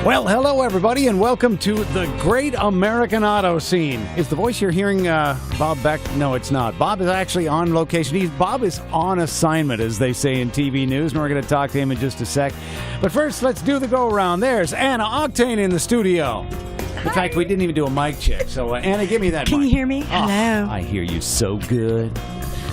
Well, hello everybody, and welcome to the Great American Auto Scene. Is the voice you're hearing Bob Beck? No, it's not. Bob is actually on location. Bob is on assignment, as they say in TV news, and we're going to talk to him in just a sec. But first, let's do the go-around. There's Anna Octane in the studio. In fact, we didn't even do a mic check, so Anna, give me that Can mic. you hear me? Oh, Hello. I hear you so good.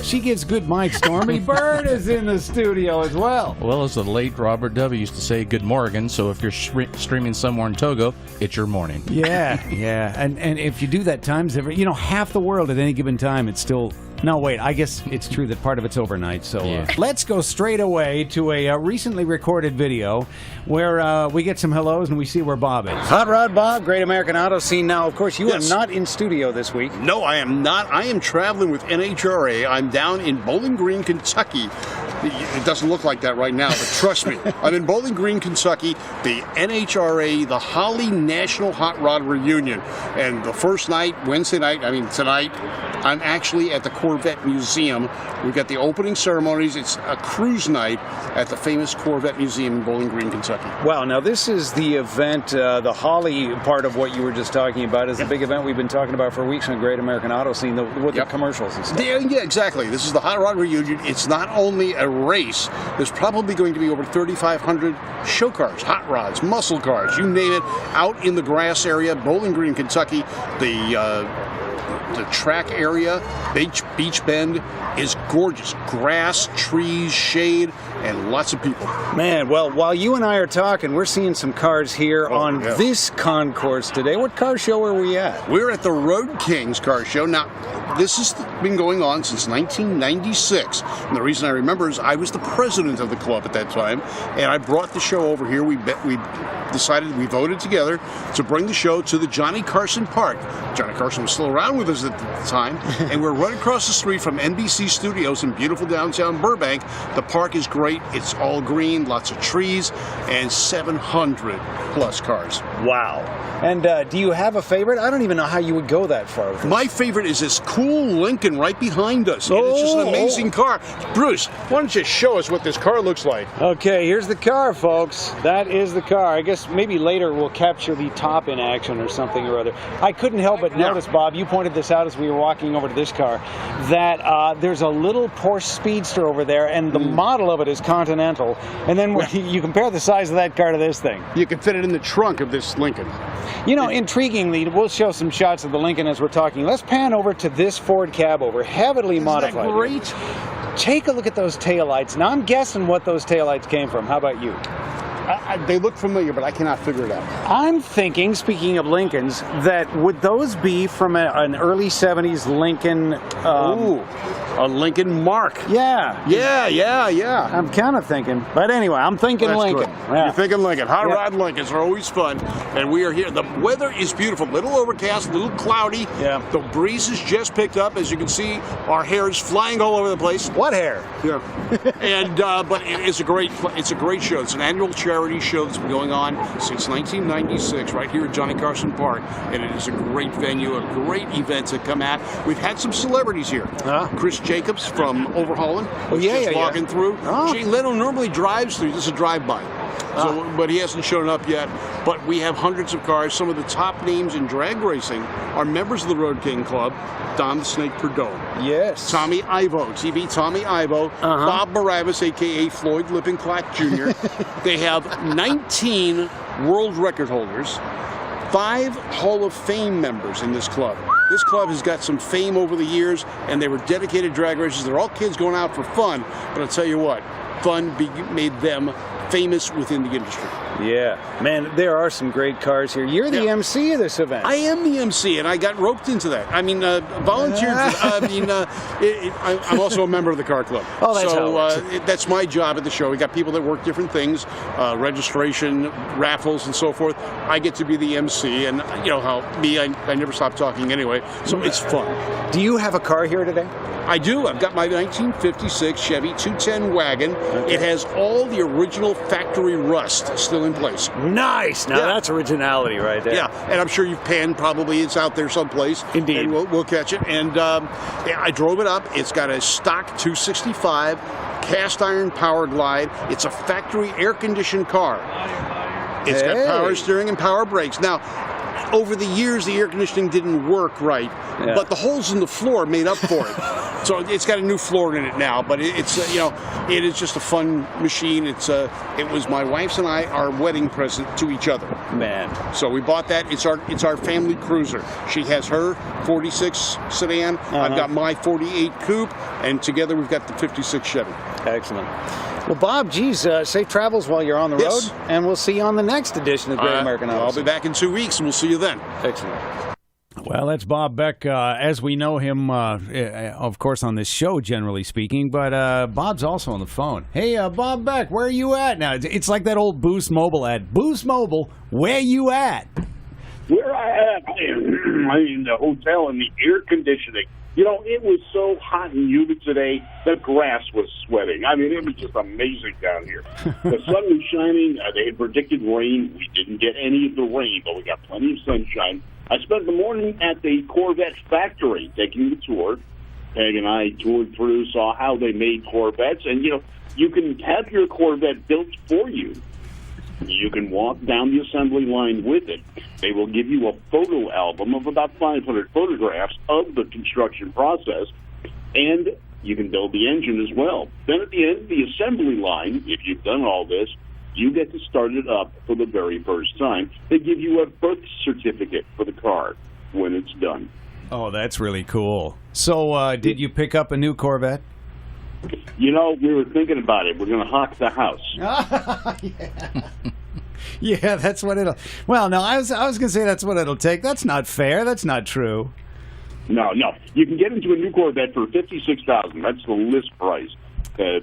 She gives good mic. Stormy Bird is in the studio as well. Well, as the late Robert W. used to say, good morning. So if you're streaming somewhere in Togo, it's your morning. Yeah. And if you do that times every, half the world at any given time, it's still... No, wait, I guess it's true that part of it's overnight. So let's go straight away to a recently recorded video where we get some hellos and we see where Bob is. Hot Rod Bob, Great American Auto Scene. Now, of course, you are not in studio this week. No, I am not. I am traveling with NHRA. I'm down in Bowling Green, Kentucky. It doesn't look like that right now, but trust me. I'm in Bowling Green, Kentucky, the NHRA, the Holley National Hot Rod Reunion. And the first night, tonight, I'm actually at the Corvette Museum. We've got the opening ceremonies. It's a cruise night at the famous Corvette Museum in Bowling Green, Kentucky. Wow, now this is the event, the Holley part of what you were just talking about is a big event we've been talking about for weeks on Great American Auto Scene, with the commercials and stuff. Yeah, exactly. This is the Hot Rod Reunion. It's not only a race. There's probably going to be over 3,500 show cars, hot rods, muscle cars, you name it, out in the grass area, Bowling Green, Kentucky. The track area, Beach Bend, is gorgeous. Grass, trees, shade, and lots of people. Man, well, while you and I are talking, we're seeing some cars here on this concourse today. What car show are we at? We're at the Road Kings car show. Now, this has been going on since 1996. And the reason I remember is I was the president of the club at that time, and I brought the show over here. We voted together to bring the show to the Johnny Carson Park. Johnny Carson was still around with us at the time, and we're right across the street from NBC Studios in beautiful downtown Burbank. The park is great. It's all green, lots of trees, and 700 plus cars. Wow. And do you have a favorite? I don't even know how you would go that far with this. My favorite is this cool Lincoln right behind us. And it's just an amazing car. Bruce, why don't you show us what this car looks like? Okay, here's the car, folks. That is the car. I guess maybe later we'll capture the top in action or something or other. I couldn't help but notice, Bob, you pointed this out as we were walking over to this car, that there's a little Porsche Speedster over there, and the model of it is Continental. And then when you compare the size of that car to this thing. You can fit it in the trunk of this Lincoln. Intriguingly, we'll show some shots of the Lincoln as we're talking. Let's pan over to this Ford cab over, heavily modified. Isn't that great? Take a look at those taillights. Now, I'm guessing what those taillights came from. How about you? They look familiar, but I cannot figure it out. I'm thinking, speaking of Lincolns, that would those be from an early 70s Lincoln... a Lincoln Mark. Yeah. I'm kind of thinking. But anyway, I'm thinking Lincoln. Yeah. You're thinking Lincoln. Hot rod Lincolns are always fun. And we are here. The weather is beautiful. Little overcast, a little cloudy. Yeah. The breeze has just picked up. As you can see, our hair is flying all over the place. What hair? Yeah. And but it's a great show. It's an annual charity show that's been going on since 1996 right here at Johnny Carson Park. And it is a great venue, a great event to come at. We've had some celebrities here. Chris Jacobs from Overhauling. Walking through. Jay Leno normally drives through. This is a drive-by. But he hasn't shown up yet. But we have hundreds of cars. Some of the top names in drag racing are members of the Road King Club. Don the Snake Perdome. Yes. Tommy Ivo, TV Tommy Ivo. Bob Barabbas, a.k.a. Floyd Lippinclack Jr. They have 19 world record holders, 5 Hall of Fame members in this club. This club has got some fame over the years, and they were dedicated drag racers. They're all kids going out for fun, but I'll tell you what, fun made them famous within the industry. Yeah. Man, there are some great cars here. You're the MC of this event. I am the MC, and I got roped into that. I mean, volunteered. I'm also a member of the car club. Oh, that's so that's my job at the show. We got people that work different things, registration, raffles, and so forth. I get to be the MC, and you know how I never stop talking anyway, so it's fun. Do you have a car here today? I do. I've got my 1956 Chevy 210 wagon. Okay. It has all the original factory rust still in place. Nice. Now that's originality right there. Yeah, and I'm sure you've panned probably. It's out there someplace. Indeed. And we'll catch it. And I drove it up. It's got a stock 265 cast iron power glide. It's a factory air-conditioned car. It's got power steering and power brakes. Now, over the years, the air conditioning didn't work right, but the holes in the floor made up for it. So it's got a new floor in it now, but it's it is just a fun machine. It was my wife's and our wedding present to each other. Man. So we bought that. It's our family cruiser. She has her 46 sedan. I've got my 48 coupe, and together we've got the 56 Chevy. Excellent. Well, Bob, geez, safe travels while you're on the road, and we'll see you on the next edition of Great American Auto. I'll be back in 2 weeks, and we'll see you then. Excellent. Well, that's Bob Beck, as we know him, of course, on this show, generally speaking, but Bob's also on the phone. Hey, Bob Beck, where are you at now? It's like that old Boost Mobile ad. Boost Mobile, where you at? Where I at? I'm in the hotel in the air conditioning. You know, it was so hot and humid today, the grass was sweating. I mean, it was just amazing down here. The sun was shining. They had predicted rain. We didn't get any of the rain, but we got plenty of sunshine. I spent the morning at the Corvette factory taking the tour. Peg and I toured through, saw how they made Corvettes. And, you know, you can have your Corvette built for you. You can walk down the assembly line with it. They will give you a photo album of about 500 photographs of the construction process, and you can build the engine as well. Then at the end of the assembly line, if you've done all this, you get to start it up for the very first time. They give you a birth certificate for the car when it's done. Oh, that's really cool. So did you pick up a new Corvette? You know, we were thinking about it. We're going to hawk the house. Yeah, that's what it'll... Well, no, I was going to say that's what it'll take. That's not fair. That's not true. No. You can get into a new Corvette for $56,000. That's the list price.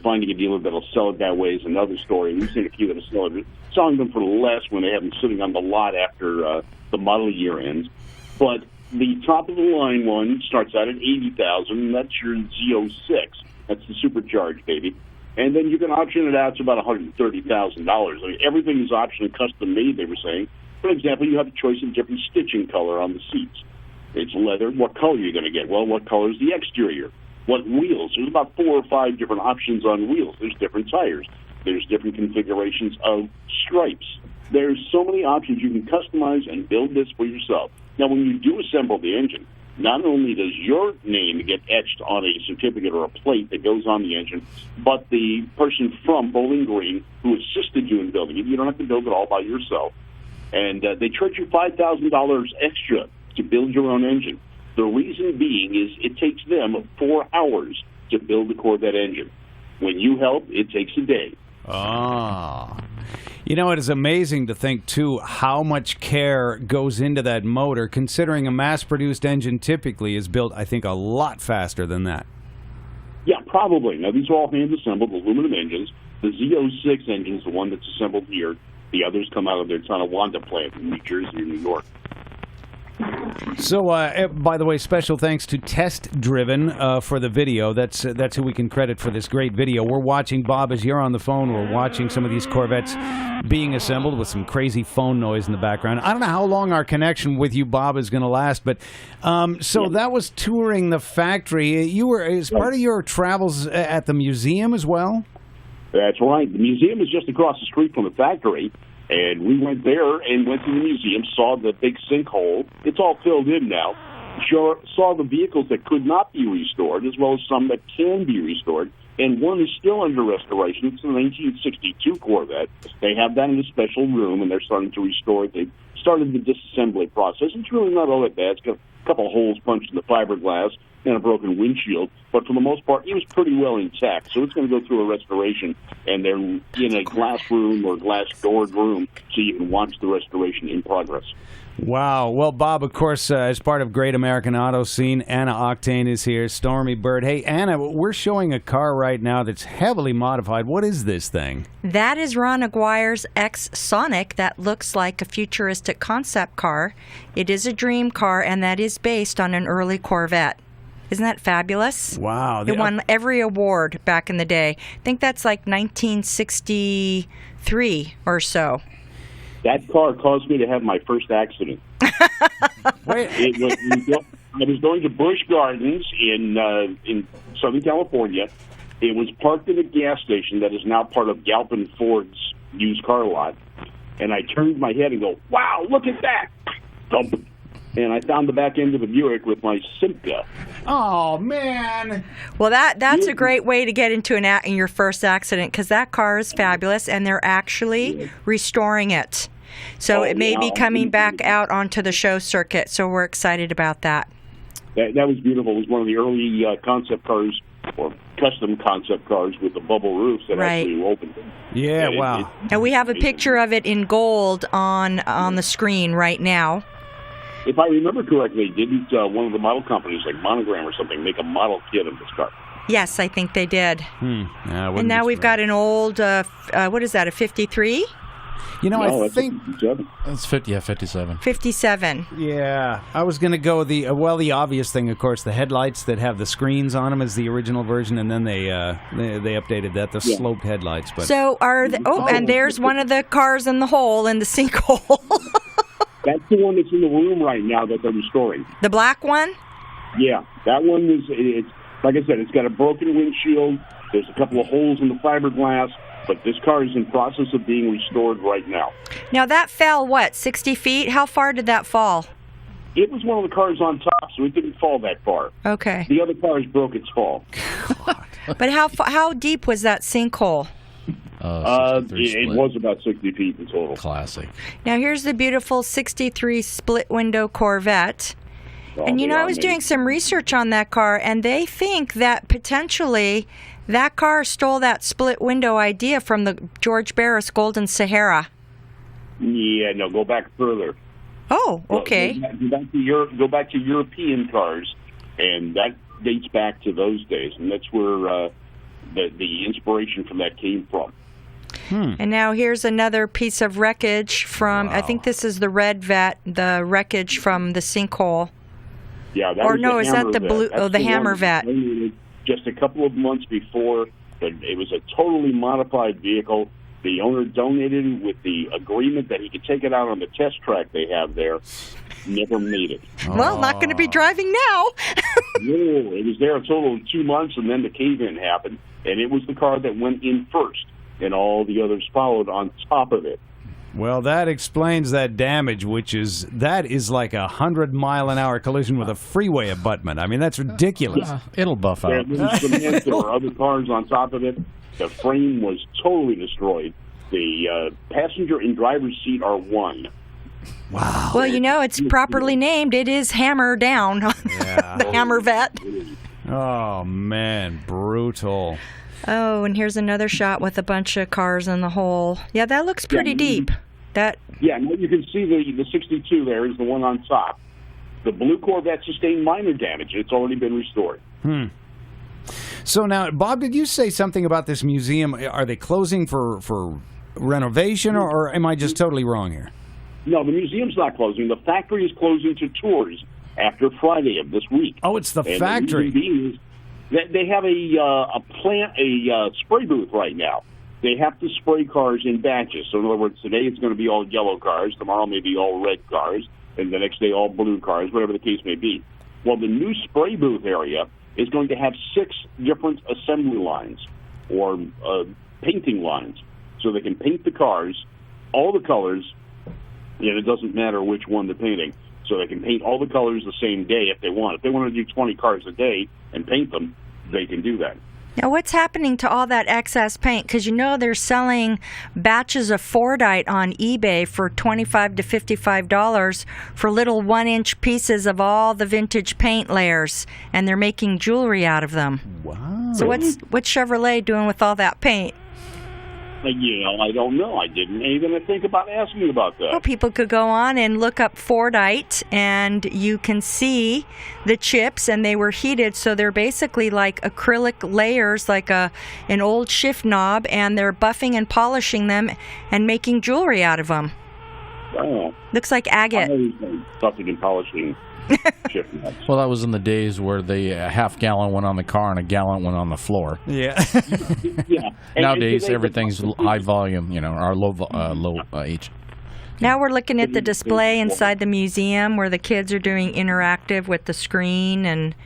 Finding a dealer that'll sell it that way is another story. We've seen a few that are selling them for less when they have them sitting on the lot after the model year ends. But the top-of-the-line one starts out at $80,000. That's your Z06. That's the supercharged, baby. And then you can auction it out to about $130,000. I mean, everything is optionally custom-made, they were saying. For example, you have a choice of different stitching color on the seats. It's leather. What color are you going to get? Well, what color is the exterior? What wheels? There's about 4 or 5 different options on wheels. There's different tires. There's different configurations of stripes. There's so many options. You can customize and build this for yourself. Now, when you do assemble the engine, not only does your name get etched on a certificate or a plate that goes on the engine, but the person from Bowling Green who assisted you in building it, you don't have to build it all by yourself. And they charge you $5,000 extra to build your own engine. The reason being is it takes them 4 hours to build the Corvette engine. When you help, it takes a day. Oh. You know, it is amazing to think, too, how much care goes into that motor, considering a mass-produced engine typically is built, I think, a lot faster than that. Yeah, probably. Now, these are all hand-assembled aluminum engines. The Z06 engine is the one that's assembled here. The others come out of their Tonawanda plant in New Jersey and New York. So, by the way, special thanks to Test Driven for the video. That's who we can credit for this great video. We're watching, Bob, as you're on the phone, we're watching some of these Corvettes being assembled with some crazy phone noise in the background. I don't know how long our connection with you, Bob, is going to last, but that was touring the factory. You were, as part of your travels at the museum as well? That's right. The museum is just across the street from the factory. And we went there and went to the museum, saw the big sinkhole. It's all filled in now. Saw the vehicles that could not be restored, as well as some that can be restored. And one is still under restoration. It's a 1962 Corvette. They have that in a special room, and they're starting to restore it. They've started the disassembly process. It's really not all that bad. It's got a couple of holes punched in the fiberglass and a broken windshield, but for the most part, it was pretty well intact. So it's going to go through a restoration, and they're in a glass room or glass-doored room so you can watch the restoration in progress. Wow. Well, Bob, of course, as part of Great American Auto Scene, Anna Octane is here, Stormy Bird. Hey, Anna, we're showing a car right now that's heavily modified. What is this thing? That is Ron Aguirre's X-Sonic. That looks like a futuristic concept car. It is a dream car, and that is based on an early Corvette. Isn't that fabulous? Wow. It won every award back in the day. I think that's like 1963 or so. That car caused me to have my first accident. Wait. I was going to Busch Gardens in Southern California. It was parked in a gas station that is now part of Galpin Ford's used car lot. and I turned my head and go, wow, look at that. Thump. And I found the back end of the Buick with my Simca. Oh, man. Well, that's a great way to get into in your first accident, because that car is fabulous, and they're actually restoring it. So it may be coming back out onto the show circuit, so we're excited about that. That was beautiful. It was one of the early concept cars, or custom concept cars with the bubble roofs that actually opened. Yeah, wow. And we have a picture of it in gold on the screen right now. If I remember correctly, didn't one of the model companies, like Monogram or something, make a model kit of this car? Yes, I think they did. And now we've got an old, what is that, a 53? You know, No, I that's think... 57. That's 57. 57. Yeah, I was going to go the obvious thing, of course, the headlights that have the screens on them is the original version, and then they updated that, the sloped headlights. But So and there's one of the cars in the hole, in the sinkhole. That's the one that's in the room right now that they're restoring. The black one? Yeah, that one is, it's like I said, it's got a broken windshield. There's a couple of holes in the fiberglass, but this car is in process of being restored right now. Now that fell, 60 feet? How far did that fall? It was one of the cars on top, so it didn't fall that far. Okay. The other cars broke its fall. But how deep was that sinkhole? It was about 60 feet in total. Classic. Now here's the beautiful 63 split window Corvette. And I was doing some research on that car, and they think that potentially that car stole that split window idea from the George Barris Golden Sahara. Yeah, no, go back further. Oh, okay. Go back to European cars, and that dates back to those days, and that's where the inspiration from that came from. And now here's another piece of wreckage from, I think this is the red vet, the wreckage from the sinkhole. Yeah, that or was no, the is that Hammer the vet. blue? That's Oh, the one Hammer vet. Just a couple of months before, but it was a totally modified vehicle. The owner donated it with the agreement that he could take it out on the test track they have there. Never made it. Well, not going to be driving now. No, it was there a total of 2 months, and then the cave-in happened, and it was the car that went in first, and all the others followed on top of it. Well, that explains that damage, that is like 100-mile-an-hour collision with a freeway abutment. I mean, that's ridiculous. It'll buff out. There were other cars on top of it. The frame was totally destroyed. The passenger and driver's seat are one. Wow. Well, it's properly named. It is Hammer Down. The Hammer Vet. Oh, man, brutal. Oh, and here's another shot with a bunch of cars in the hole. Yeah, that looks pretty deep. Yeah, now you can see the 62 there is the one on top. The blue Corvette sustained minor damage. It's already been restored. So now, Bob, did you say something about this museum? Are they closing for renovation, or am I just totally wrong here? No, the museum's not closing. The factory is closing to tours after Friday of this week. Oh, it's the And factory. The reason being is they have a spray booth right now. They have to spray cars in batches. So in other words, today it's going to be all yellow cars, tomorrow maybe all red cars, and the next day all blue cars, whatever the case may be. Well, the new spray booth area is going to have 6 different assembly lines or painting lines. So they can paint the cars, all the colors, and it doesn't matter which one they're painting. So they can paint all the colors the same day if they want. If they want to do 20 cars a day and paint them, they can do that. Now, what's happening to all that excess paint? Because they're selling batches of Fordite on eBay for $25 to $55 for little 1-inch pieces of all the vintage paint layers, and they're making jewelry out of them. Wow. So what's Chevrolet doing with all that paint? I don't know. I didn't even think about asking about that. Well, people could go on and look up Fordite, and you can see the chips, and they were heated, so they're basically like acrylic layers, like an old shift knob, and they're buffing and polishing them and making jewelry out of them. Oh. Looks like agate. I always been buffing and polishing shift knobs. Well, that was in the days where the half-gallon went on the car and a gallon went on the floor. Yeah. Yeah. And Nowadays, today, everything's high volume, or low H. Now we're looking at the display inside the museum where the kids are doing interactive with the screen, and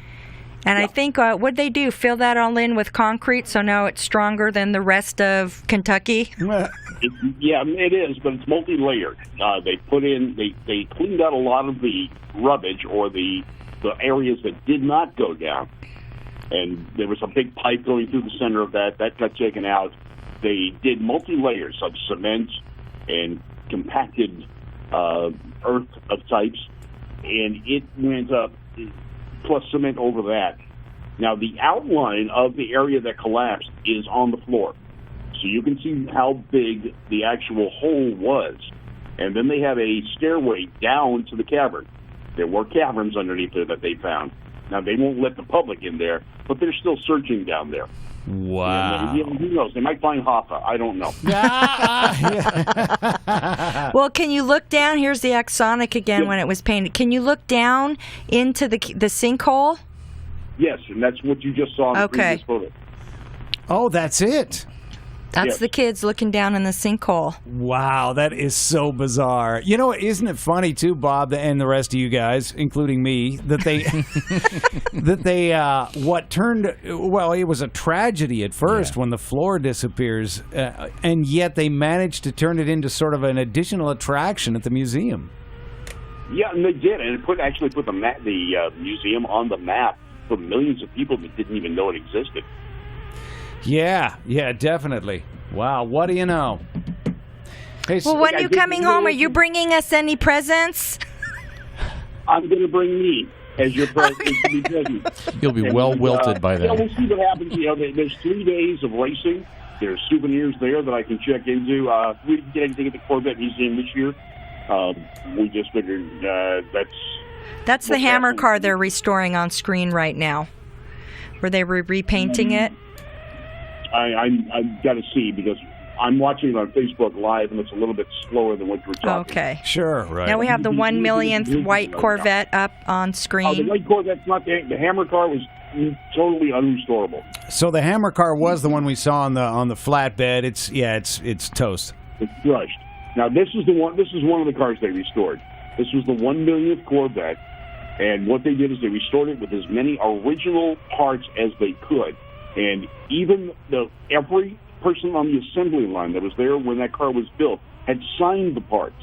And I think, what'd they do? Fill that all in with concrete, so now it's stronger than the rest of Kentucky? It is, but it's multi-layered. They cleaned out a lot of the rubbish or the areas that did not go down. And there was a big pipe going through the center of that. That got taken out. They did multi-layers of cement and compacted earth of types, and it went up, plus cement over that. Now, the outline of the area that collapsed is on the floor. So you can see how big the actual hole was. And then they have a stairway down to the cavern. There were caverns underneath there that they found. Now, they won't let the public in there, but they're still searching down there. Wow. And, who knows? They might find Hoffa. I don't know. Well, can you look down? Here's the axonic again when it was painted. Can you look down into the sinkhole? Yes, and that's what you just saw in the previous photo. Oh, that's it. That's the kids looking down in the sinkhole. Wow, that is so bizarre. You know, isn't it funny too, Bob, and the rest of you guys, including me, that they it was a tragedy at first when the floor disappears, and yet they managed to turn it into sort of an additional attraction at the museum. Yeah, and they did, and it actually put the museum on the map for millions of people that didn't even know it existed. Yeah, definitely. Wow, what do you know? Hey, well, when you coming home, are you bringing us any presents? I'm going to bring me as your present. You'll be wilted by then. We'll see what happens. There's 3 days of racing. There's souvenirs there that I can check into. We didn't get anything at the Corvette Museum this year. We just figured That's the Hammer car they're restoring on screen right now, where they were repainting it. I've got to see, because I'm watching it on Facebook Live, and it's a little bit slower than what you were talking. Okay. Sure, right. Now we have the 1 millionth white Corvette up on screen. The white Corvette's not the Hammer car was totally unrestorable. So the Hammer car was the one we saw on the flatbed. It's toast. It's crushed. Now this is one of the cars they restored. This was the 1 millionth Corvette, and what they did is they restored it with as many original parts as they could. And even every person on the assembly line that was there when that car was built had signed the parts.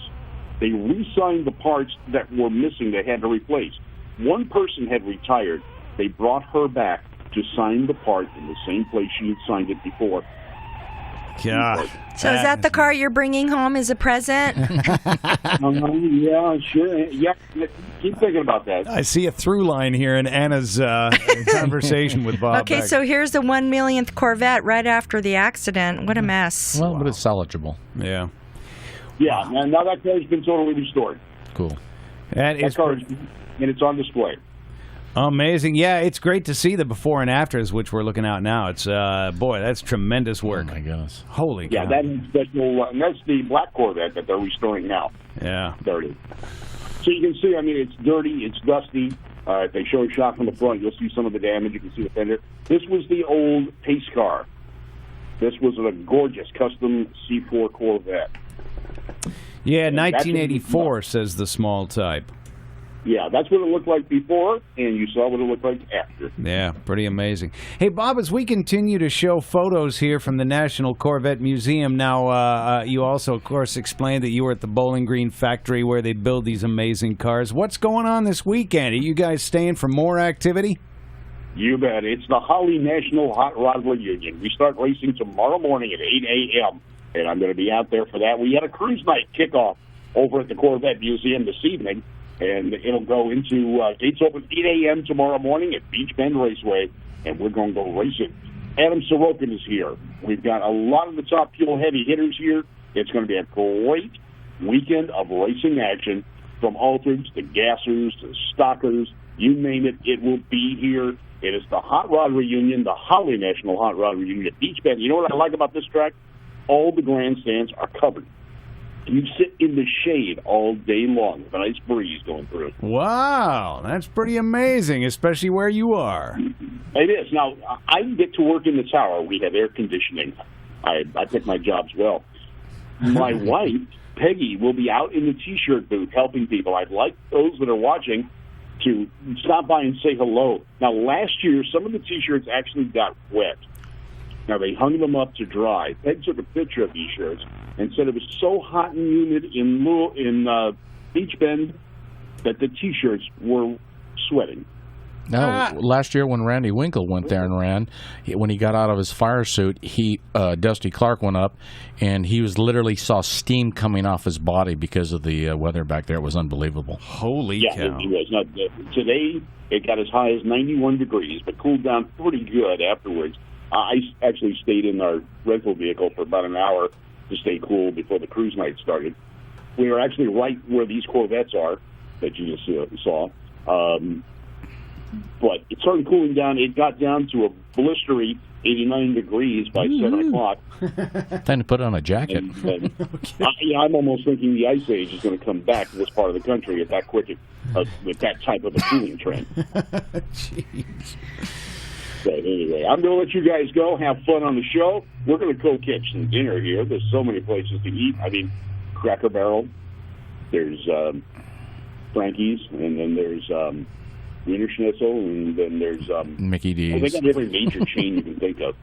They re-signed the parts that were missing, they had to replace. One person had retired. They brought her back to sign the part in the same place she had signed it before. God. So is that the car you're bringing home as a present? Yeah, sure. Yeah, keep thinking about that. I see a through line here in Anna's conversation with Bob. Okay, so here's the 1 millionth Corvette right after the accident. What a mess. Well, but it's salvageable. Yeah. Yeah, and now that car's been totally restored. Cool. That car is, and it's on display. Amazing. Yeah, it's great to see the before and afters, which we're looking at now. It's, boy, that's tremendous work. Oh, my goodness. Holy cow. Yeah, that is special, and that's the black Corvette that they're restoring now. Yeah. Dirty. So you can see, it's dirty, it's dusty. If they show a shot from the front, you'll see some of the damage. You can see the fender. This was the old pace car. This was a gorgeous custom C4 Corvette. Yeah, 1984, says the small type. Yeah, that's what it looked like before, and you saw what it looked like after. Yeah, pretty amazing. Hey, Bob, as we continue to show photos here from the National Corvette Museum, now you also, of course, explained that you were at the Bowling Green factory where they build these amazing cars. What's going on this weekend? Are you guys staying for more activity? You bet. It's the Holly National Hot Rod Reunion. We start racing tomorrow morning at 8 a.m., and I'm going to be out there for that. We had a cruise night kickoff over at the Corvette Museum this evening, and it'll go into gates open 8 a.m. tomorrow morning at Beach Bend Raceway, and we're going to go racing. Adam Sorokin is here. We've got a lot of the top fuel heavy hitters here. It's going to be a great weekend of racing action, from Altereds to Gassers to Stockers, you name it, it will be here. It is the Hot Rod Reunion, the Holly National Hot Rod Reunion at Beach Bend. You know what I like about this track? All the grandstands are covered. You sit in the shade all day long with a nice breeze going through. Wow, that's pretty amazing, especially where you are. It is. Now, I get to work in the tower. We have air conditioning. I pick my jobs well. My wife, Peggy, will be out in the T-shirt booth helping people. I'd like those that are watching to stop by and say hello. Now, last year, some of the T-shirts actually got wet. Now, they hung them up to dry. Peg took a picture of these shirts and said it was so hot and humid in Beach Bend that the T-shirts were sweating. No, last year when Randy Winkle went there and ran, when he got out of his fire suit, Dusty Clark went up, and he literally saw steam coming off his body because of the weather back there. It was unbelievable. Holy Yeah, cow. it was. Not, today, it got as high as 91 degrees, but cooled down pretty good afterwards. I actually stayed in our rental vehicle for about an hour to stay cool before the cruise night started. We were actually right where these Corvettes are that you just saw. But it started cooling down. It got down to a blistery 89 degrees by 7 o'clock. Time to put on a jacket. And I'm almost thinking the Ice Age is going to come back to this part of the country at that quick, with that type of a cooling trend. Jeez. So anyway, I'm going to let you guys go. Have fun on the show. We're going to go catch some dinner here. There's so many places to eat. I mean, Cracker Barrel. There's Frankie's, and then there's Wiener Schnitzel, and then there's Mickey D's. they got every major chain you can think of.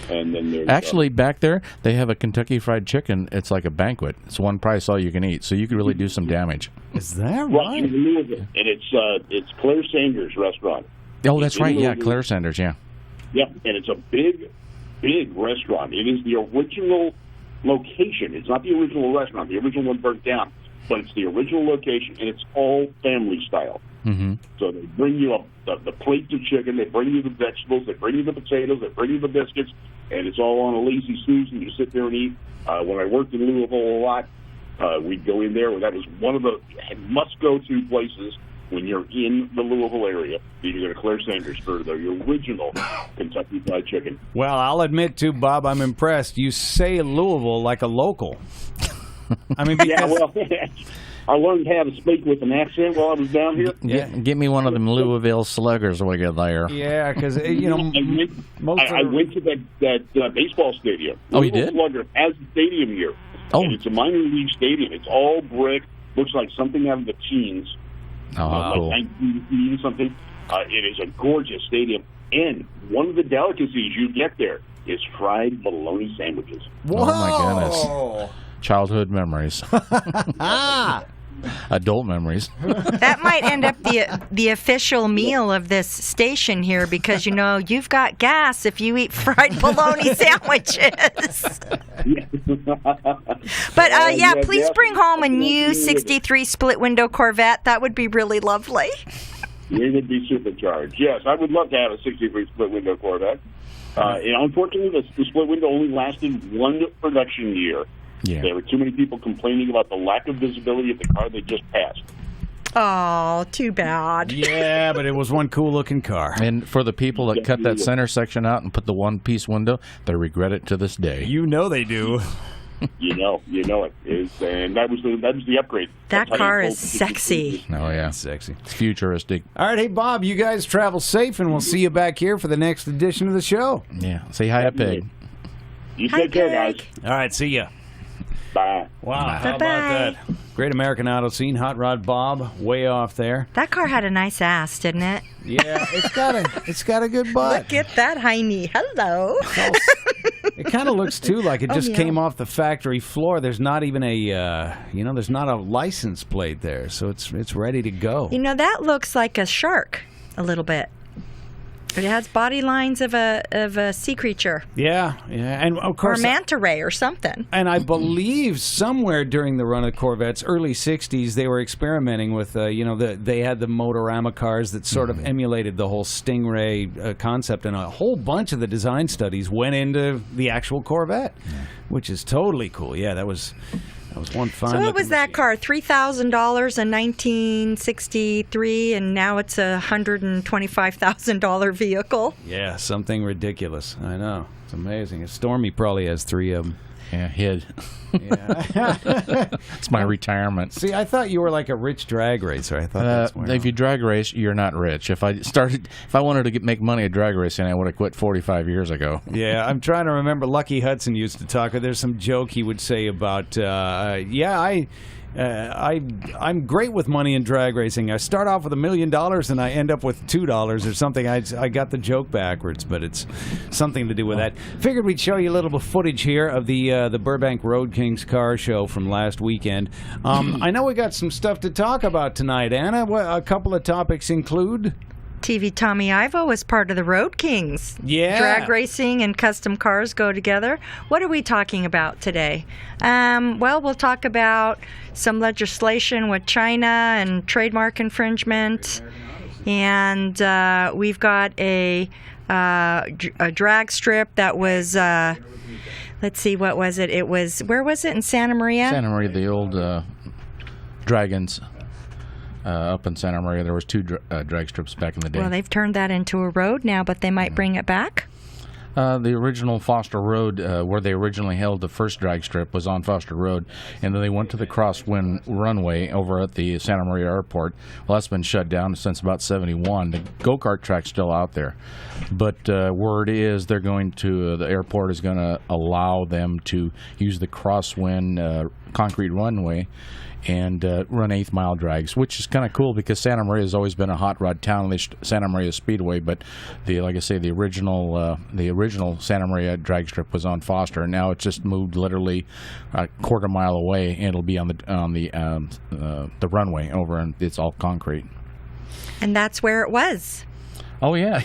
And then there's Actually, back there, they have a Kentucky Fried Chicken. It's like a banquet. It's one price, all you can eat. So you could really do some damage. Is that right right? in Louisville, and it's Claire Sanders' restaurant. Oh, that's right. Yeah, Louisville. Claire Sanders, yeah. Yep, and it's a big restaurant. It is the original location. It's not the original restaurant. The original one burnt down, but it's the original location, and it's all family style. Mm-hmm. So they bring you up the plates of chicken, they bring you the vegetables, they bring you the potatoes, they bring you the biscuits, and it's all on a lazy Susan. You sit there and eat. When I worked in Louisville a lot, we'd go in there. That was one of the must-go-to places when you're in the Louisville area. You go to Claire Sanders for the original Kentucky Fried Chicken. Well, I'll admit to Bob, I'm impressed. You say Louisville like a local. I mean, because Yeah, well, I learned how to speak with an accent while I was down here. Get me one of them Louisville sluggers when we get there. yeah, because you know, I went to that baseball stadium. Oh, you Louisville did? Slugger has a stadium here. Oh. And it's a minor league stadium. It's all brick. Looks like something out of the teens. Oh, how cool. Like 19 something. It is a gorgeous stadium. And one of the delicacies you get there is fried bologna sandwiches. whoa. Oh, my goodness. Childhood memories. Adult memories. That might end up the official meal of this station here because, you know, you've got gas if you eat fried bologna sandwiches. But, yeah, please bring home a new 63 split-window Corvette. That would be really lovely. It would be supercharged. Yes, I would love to have a 63 split-window Corvette. Unfortunately, the split window only lasted one production year. Yeah. There were too many people complaining about the lack of visibility of the car they just passed. Oh, too bad. Yeah, but it was one cool-looking car. And for the people that cut that center section out and put the one-piece window, they regret it to this day. You know they do. You know it. And that was the upgrade. That car is sexy. Oh, yeah. Sexy. It's futuristic. All right, hey, Bob, you guys travel safe, and we'll see you back here for the next edition of the show. Yeah. Say hi to Peg. You Hi, take care, Peg. guys. All right, see ya. Bye. Wow, how about Bye-bye. that? Great American Auto Scene, Hot Rod Bob, way off there. That car had a nice ass, didn't it? Yeah, it's got a good butt. Look at that, Heine. Hello. It kind of looks too like it just yeah. came off the factory floor. There's not even there's not a license plate there, so it's ready to go. You know, that looks like a shark a little bit. It has body lines of a sea creature Yeah, and of or a course. manta ray or something. And I believe somewhere during the run of Corvettes, early '60s, they were experimenting with, they had the Motorama cars that sort of emulated the whole Stingray concept, and a whole bunch of the design studies went into the actual Corvette, which is totally cool. Yeah, that was one fine. So what was that car? $3,000 in 1963, and now it's a $125,000 vehicle. Yeah, something ridiculous. I know. It's amazing. Stormy probably has 3 of them. Yeah, hid. Yeah. It's my retirement. See, I thought you were like a rich drag racer. I thought that's where If you drag race, you're not rich. If I wanted to make money at drag racing, I would have quit 45 years ago. Yeah, I'm trying to remember. Lucky Hudson used to talk. There's some joke he would say about, I'm great with money in drag racing. I start off with $1 million and I end up with $2 or something. I got the joke backwards, but it's something to do with that. Figured we'd show you a little bit of footage here of the Burbank Road Kings car show from last weekend. I know we got some stuff to talk about tonight, Anna. A couple of topics include... TV Tommy Ivo was part of the Road Kings. Yeah. Drag racing and custom cars go together. What are we talking about today? Well, we'll talk about some legislation with China and trademark infringement. And we've got a drag strip that was, let's see, what was it? It was, where was it? In Santa Maria? Santa Maria, the old Dragons. Up in Santa Maria, there was 2 drag strips back in the day. Well, they've turned that into a road now, but they might bring it back. The original Foster Road, where they originally held the first drag strip, was on Foster Road, and then they went to the Crosswind runway over at the Santa Maria Airport. Well, that's been shut down since about '71. The go-kart track's still out there, but word is they're going to the airport is going to allow them to use the Crosswind concrete runway and run 8th mile drags, which is kind of cool because Santa Maria has always been a hot rod town, Santa Maria Speedway, but like I say, the original Santa Maria drag strip was on Foster, and now it's just moved literally a quarter mile away, and it'll be on the runway over, and it's all concrete. And that's where it was. Oh, yeah.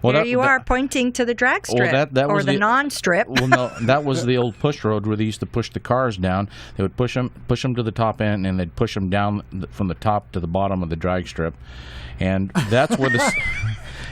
Well, there you are pointing to the drag strip, that or was the non-strip. Well, no, that was the old push road where they used to push the cars down. They would push them to the top end, and they'd push them down from the top to the bottom of the drag strip. And that's where the...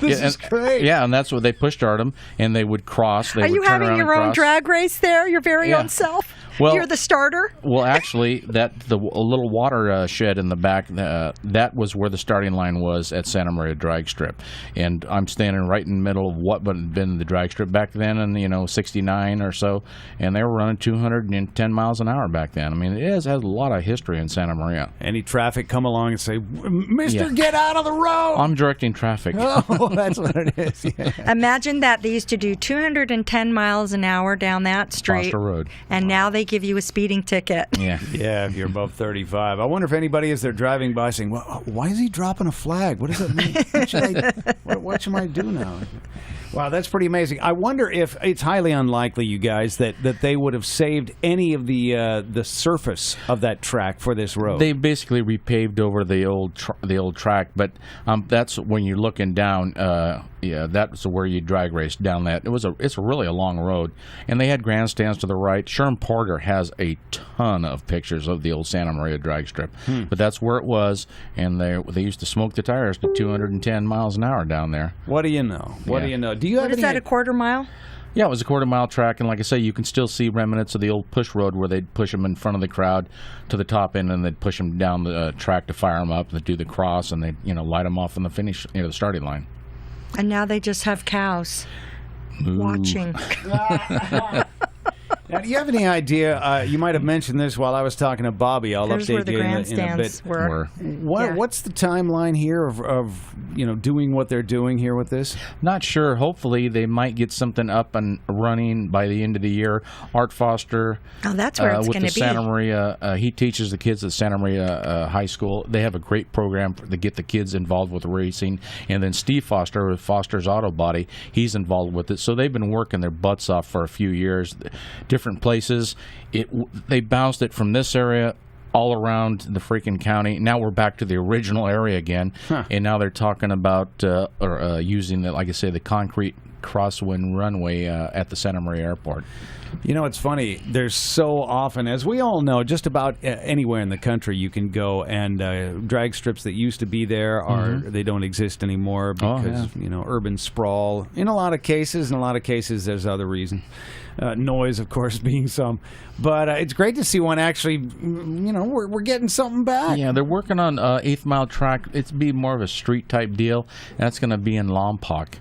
This is great. Yeah, and that's where they push start them, and they would cross. They Are would you turn having around your and own cross. drag race there? Your very Yeah. own self? Well, You're the starter? Well, actually, a little water shed in the back, that was where the starting line was at Santa Maria Drag Strip. And I'm standing right in the middle of what would have been the drag strip back then in, 69 or so. And they were running 210 miles an hour back then. I mean, it has a lot of history in Santa Maria. Any traffic come along and say, Mister, Yeah. get out of the road. I'm directing traffic. Oh, that's what it is. Yeah. Imagine that. They used to do 210 miles an hour down that street. Foster Road. And now they give you a speeding ticket. Yeah. Yeah, if you're above 35. I wonder if anybody, as they're driving by, saying, well, why is he dropping a flag? What does that mean? What should I do now? Wow, that's pretty amazing. I wonder if it's highly unlikely, you guys, that they would have saved any of the surface of that track for this road. They basically repaved over the old track, but that's when you're looking down. That's where you drag race down that. It's really a long road, and they had grandstands to the right. Sherm Porter has a ton of pictures of the old Santa Maria drag strip, but that's where it was, and they used to smoke the tires to 210 miles an hour down there. What do you know? What Yeah. do you know? Do you have What is that, a quarter mile? Yeah, it was a quarter-mile track, and like I say, you can still see remnants of the old push road where they'd push them in front of the crowd to the top end, and they'd push them down the track to fire them up, and they'd do the cross, and they'd light them off in the finish, the starting line. And now they just have cows watching. Now, do you have any idea? You might have mentioned this while I was talking to Bobby. I'll There's where update the you in a grandstands bit. were. Yeah. What's the timeline here of doing what they're doing here with this? Not sure. Hopefully, they might get something up and running by the end of the year. Art Foster, Oh, that's where it's with going the to be. Santa Maria, he teaches the kids at Santa Maria High School. They have a great program to get the kids involved with racing. And then Steve Foster with Foster's Auto Body, he's involved with it. So they've been working their butts off for a few years, different places. They bounced it from this area all around the freaking county. Now we're back to the original area again, and now they're talking about using like I say, the concrete crosswind runway at the Santa Maria Airport. It's funny. There's so often, as we all know, just about anywhere in the country you can go, and drag strips that used to be there they don't exist anymore because urban sprawl. In a lot of cases, there's other reasons. Noise, of course, being some. But it's great to see one actually. We're getting something back. Yeah, they're working on 8th Mile track. It's be more of a street type deal. That's going to be in Lompoc.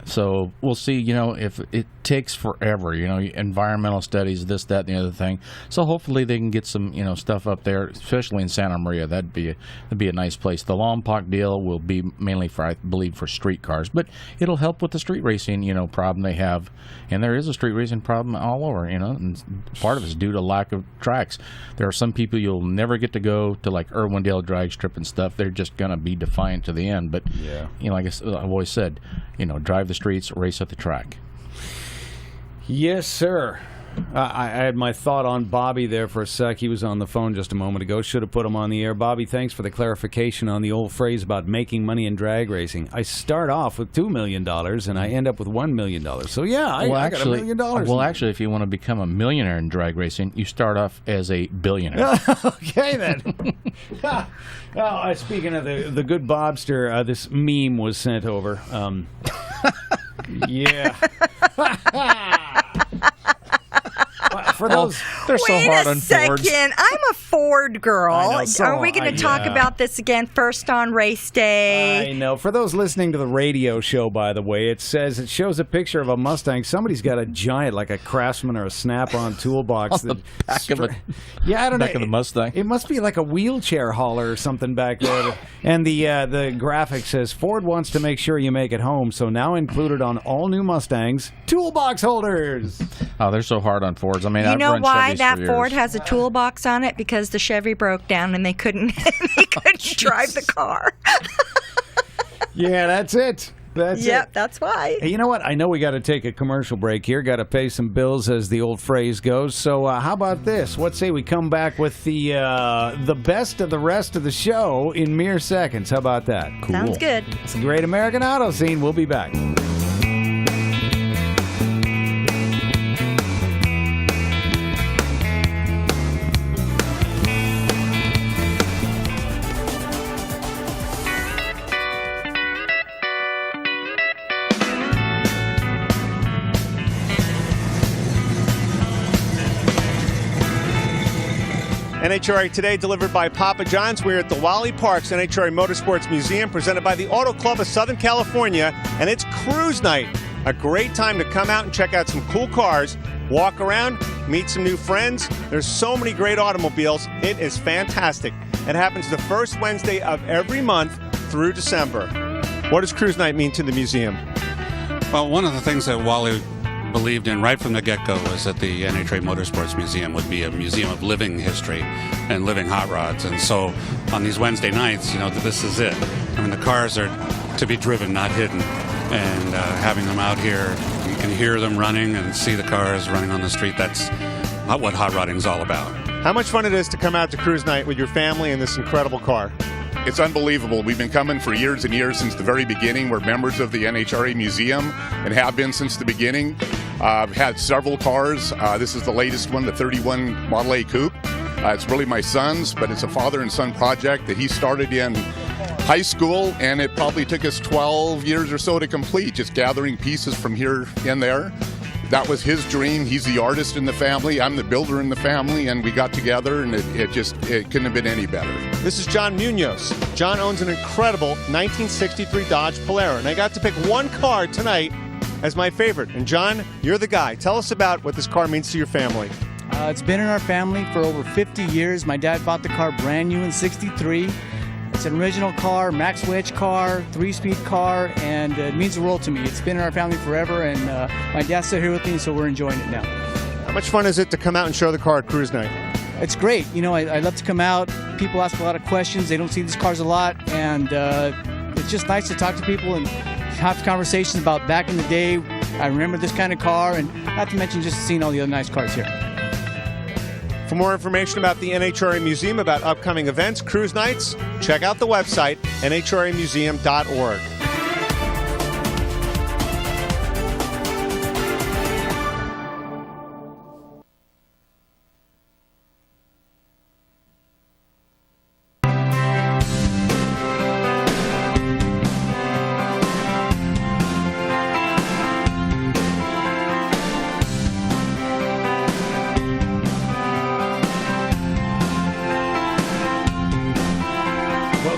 So we'll see, if it takes forever, environmental studies, this, that, and the other thing. So hopefully they can get some, stuff up there, especially in Santa Maria. That'd be a nice place. The Lompoc deal will be mainly for, I believe, for street cars, but it'll help with the street racing, problem they have. And there is a street racing problem all over, and part of it is due to lack of tracks. There are some people you'll never get to go to, like Irwindale drag strip and stuff. They're just going to be defiant to the end. But, like I've always said, drive the streets, race at the track. Yes, sir. I had my thought on Bobby there for a sec. He was on the phone just a moment ago. Should have put him on the air. Bobby, thanks for the clarification on the old phrase about making money in drag racing. I start off with $2 million, and I end up with $1 million. So, I got $1 million. Well, actually, if you want to become a millionaire in drag racing, you start off as a billionaire. Okay, then. Speaking of the good Bobster, this meme was sent over. Yeah. For those, they're so hard on Fords. Wait a second. I'm a Ford girl. Are we going to talk yeah. about this again first on race day? I know. For those listening to the radio show, by the way, it shows a picture of a Mustang. Somebody's got a giant, like a Craftsman or a Snap-on toolbox. On the back of it. Yeah, I don't know. Back of the Mustang. It must be like a wheelchair hauler or something back there. And the graphic says, Ford wants to make sure you make it home, so now included on all new Mustangs, toolbox holders. Oh, they're so hard on Fords. I mean, You I've know run why Chevys that for Ford years. has a toolbox on it? Because the Chevy broke down and they couldn't drive the car. Yeah, that's it. That's Yep, it. that's why. Hey, you know what? I know we got to take a commercial break here. Got to pay some bills, as the old phrase goes. So how about this? What say we come back with the best of the rest of the show in mere seconds? How about that? Cool. Sounds good. It's the Great American Auto Scene. We'll be back. NHRA Today, delivered by Papa John's. We're at the Wally Parks NHRA Motorsports Museum, presented by the Auto Club of Southern California, and it's Cruise Night. A great time to come out and check out some cool cars, walk around, meet some new friends. There's so many great automobiles. It is fantastic. It happens the first Wednesday of every month through December. What does Cruise Night mean to the museum? Well, one of the things that Wally believed in right from the get-go was that the NHRA Motorsports Museum would be a museum of living history and living hot rods. And so on these Wednesday nights, this is it. I mean, the cars are to be driven, not hidden. And having them out here, you can hear them running and see the cars running on the street. That's what hot rodding is all about. How much fun it is to come out to Cruise Night with your family in this incredible car. It's unbelievable. We've been coming for years and years since the very beginning. We're members of the NHRA Museum and have been since the beginning. I've had several cars. This is the latest one, the 31 Model A Coupe. It's really my son's, but it's a father and son project that he started in high school, and it probably took us 12 years or so to complete, just gathering pieces from here and there. That was his dream. He's the artist in the family. I'm the builder in the family, and we got together, and it couldn't have been any better. This is John Munoz. John owns an incredible 1963 Dodge Polara, and I got to pick one car tonight as my favorite. And John, you're the guy. Tell us about what this car means to your family. It's been in our family for over 50 years. My dad bought the car brand new in '63. It's an original car, max wedge car, 3-speed car, and it means the world to me. It's been in our family forever, and my dad's still here with me, so we're enjoying it now. How much fun is it to come out and show the car at Cruise Night? It's great. I love to come out. People ask a lot of questions. They don't see these cars a lot, and it's just nice to talk to people and have conversations about back in the day. I remember this kind of car, and not to mention just seeing all the other nice cars here. For more information about the NHRA Museum, about upcoming events, cruise nights, check out the website, nhramuseum.org.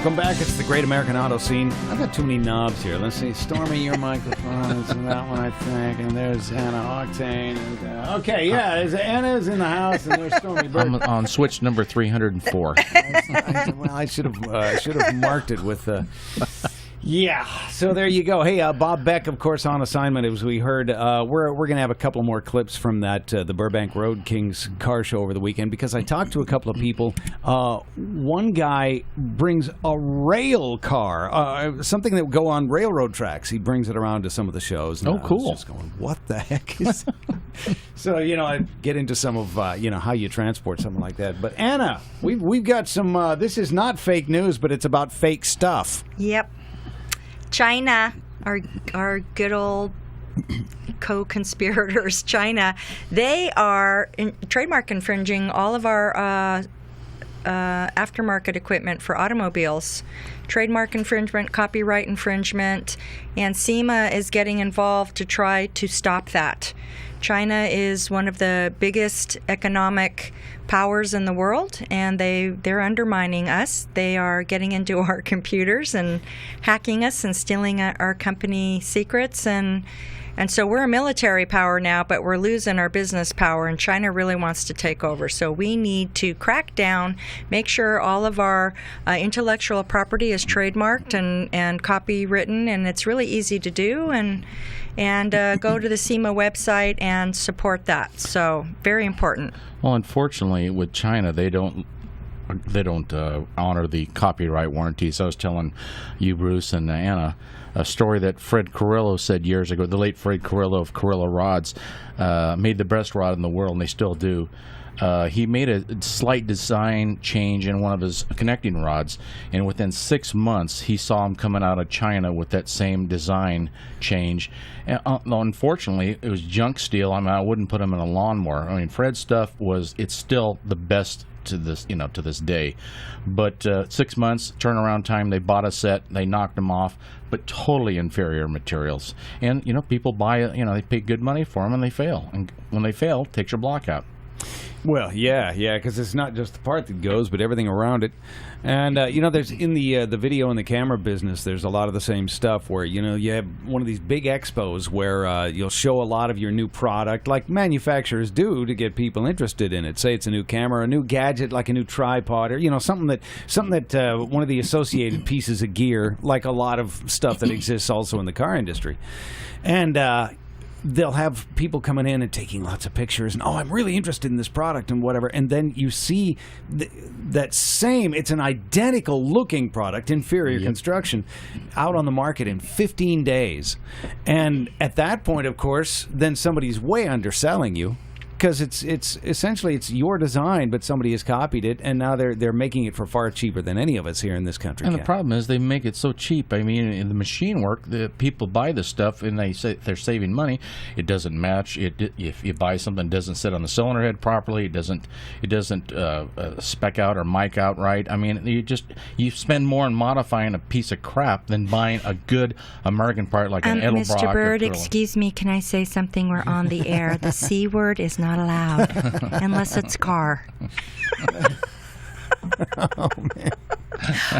Welcome back. It's the Great American Auto Scene. I've got too many knobs here. Let's see. Stormy, your microphone is in that one, I think. And there's Anna Octane. And, okay, yeah. Anna's in the house, and there's Stormy Bird. I'm on switch number 304. Well, I should have marked it with yeah, so there you go. Hey, Bob Beck, of course, on assignment, as we heard. We're going to have a couple more clips from that the Burbank Road Kings car show over the weekend, because I talked to a couple of people. One guy brings a rail car, something that would go on railroad tracks. He brings it around to some of the shows. Oh, cool. I was just going, what the heck is So, I get into some of, how you transport something like that. But, Anna, we've got some, this is not fake news, but it's about fake stuff. Yep. China, our good old co-conspirators, China, they are trademark infringing all of our aftermarket equipment for automobiles. Trademark infringement, copyright infringement, and SEMA is getting involved to try to stop that. China is one of the biggest economic powers in the world, and they're undermining us. They are getting into our computers and hacking us and stealing our company secrets, and so we're a military power now, but we're losing our business power, and China really wants to take over. So we need to crack down, make sure all of our intellectual property is trademarked and copywritten, and it's really easy to do, and go to the SEMA website and support that. So very important. Well, unfortunately, with China, they don't honor the copyright warranties. I was telling you, Bruce and Anna, a story that Fred Carrillo said years ago. The late Fred Carrillo of Carrillo Rods made the best rod in the world, and they still do. He made a slight design change in one of his connecting rods, and within 6 months, he saw him coming out of China with that same design change. And, unfortunately, it was junk steel. I mean, I wouldn't put him in a lawnmower. I mean, Fred's stuff it's still the best to this day. But 6 months turnaround time, they bought a set, they knocked them off, but totally inferior materials. And people buy it, they pay good money for them, and they fail. And when they fail, it takes your block out. Well, yeah, because it's not just the part that goes, but everything around it. And there's in the video and the camera business, there's a lot of the same stuff where you have one of these big expos where you'll show a lot of your new product, like manufacturers do, to get people interested in it. Say it's a new camera, a new gadget, like a new tripod, or something that one of the associated pieces of gear, like a lot of stuff that exists also in the car industry, and. They'll have people coming in and taking lots of pictures, and I'm really interested in this product and whatever, and then you see that same, it's an identical looking product, inferior construction, out on the market in 15 days. And at that point, of course, then somebody's way underselling you, because it's essentially it's your design, but somebody has copied it, and now they're making it for far cheaper than any of us here in this country. And the problem is they make it so cheap. I mean, in the machine work, the people buy this stuff and they say they're saving money. It doesn't match. If you buy something that doesn't sit on the cylinder head properly, it doesn't spec out or mic out right. I mean, you spend more on modifying a piece of crap than buying a good American part like an Edelbrock. Mr. Bird, excuse me, can I say something? We're on the air. The C word is not allowed unless it's car. Oh, man.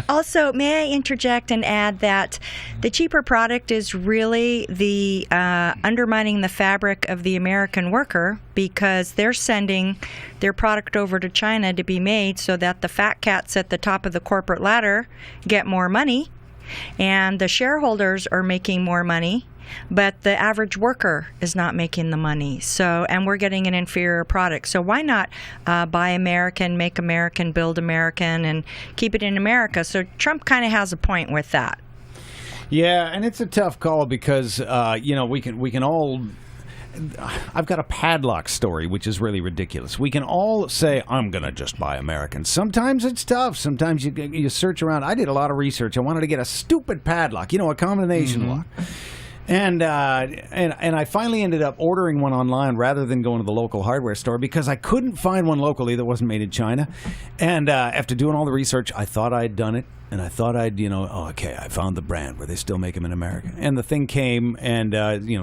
Also, may I interject and add that the cheaper product is really the undermining the fabric of the American worker, because they're sending their product over to China to be made so that the fat cats at the top of the corporate ladder get more money, and the shareholders are making more money, but the average worker is not making the money. So, and we're getting an inferior product. So why not buy American, make American, build American, and keep it in America? So Trump kind of has a point with that. Yeah, and it's a tough call because we can all. I've got a padlock story, which is really ridiculous. We can all say, I'm going to just buy American. Sometimes it's tough. Sometimes you search around. I did a lot of research. I wanted to get a stupid padlock, a combination lock. And I finally ended up ordering one online rather than going to the local hardware store, because I couldn't find one locally that wasn't made in China. And after doing all the research, I thought I had done it. And I thought I'd, okay, I found the brand where they still make them in America. And the thing came and,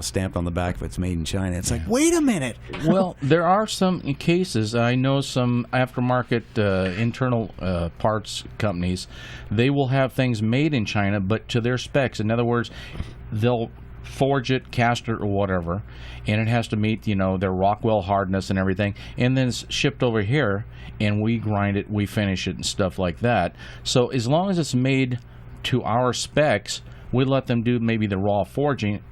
stamped on the back of it's made in China. It's like, wait a minute. Well, there are some cases. I know some aftermarket internal parts companies. They will have things made in China, but to their specs. In other words, they'll forge it, cast it, or whatever, and it has to meet, their Rockwell hardness and everything, and then it's shipped over here, and we grind it, we finish it, and stuff like that. So as long as it's made to our specs, we let them do maybe the raw forging,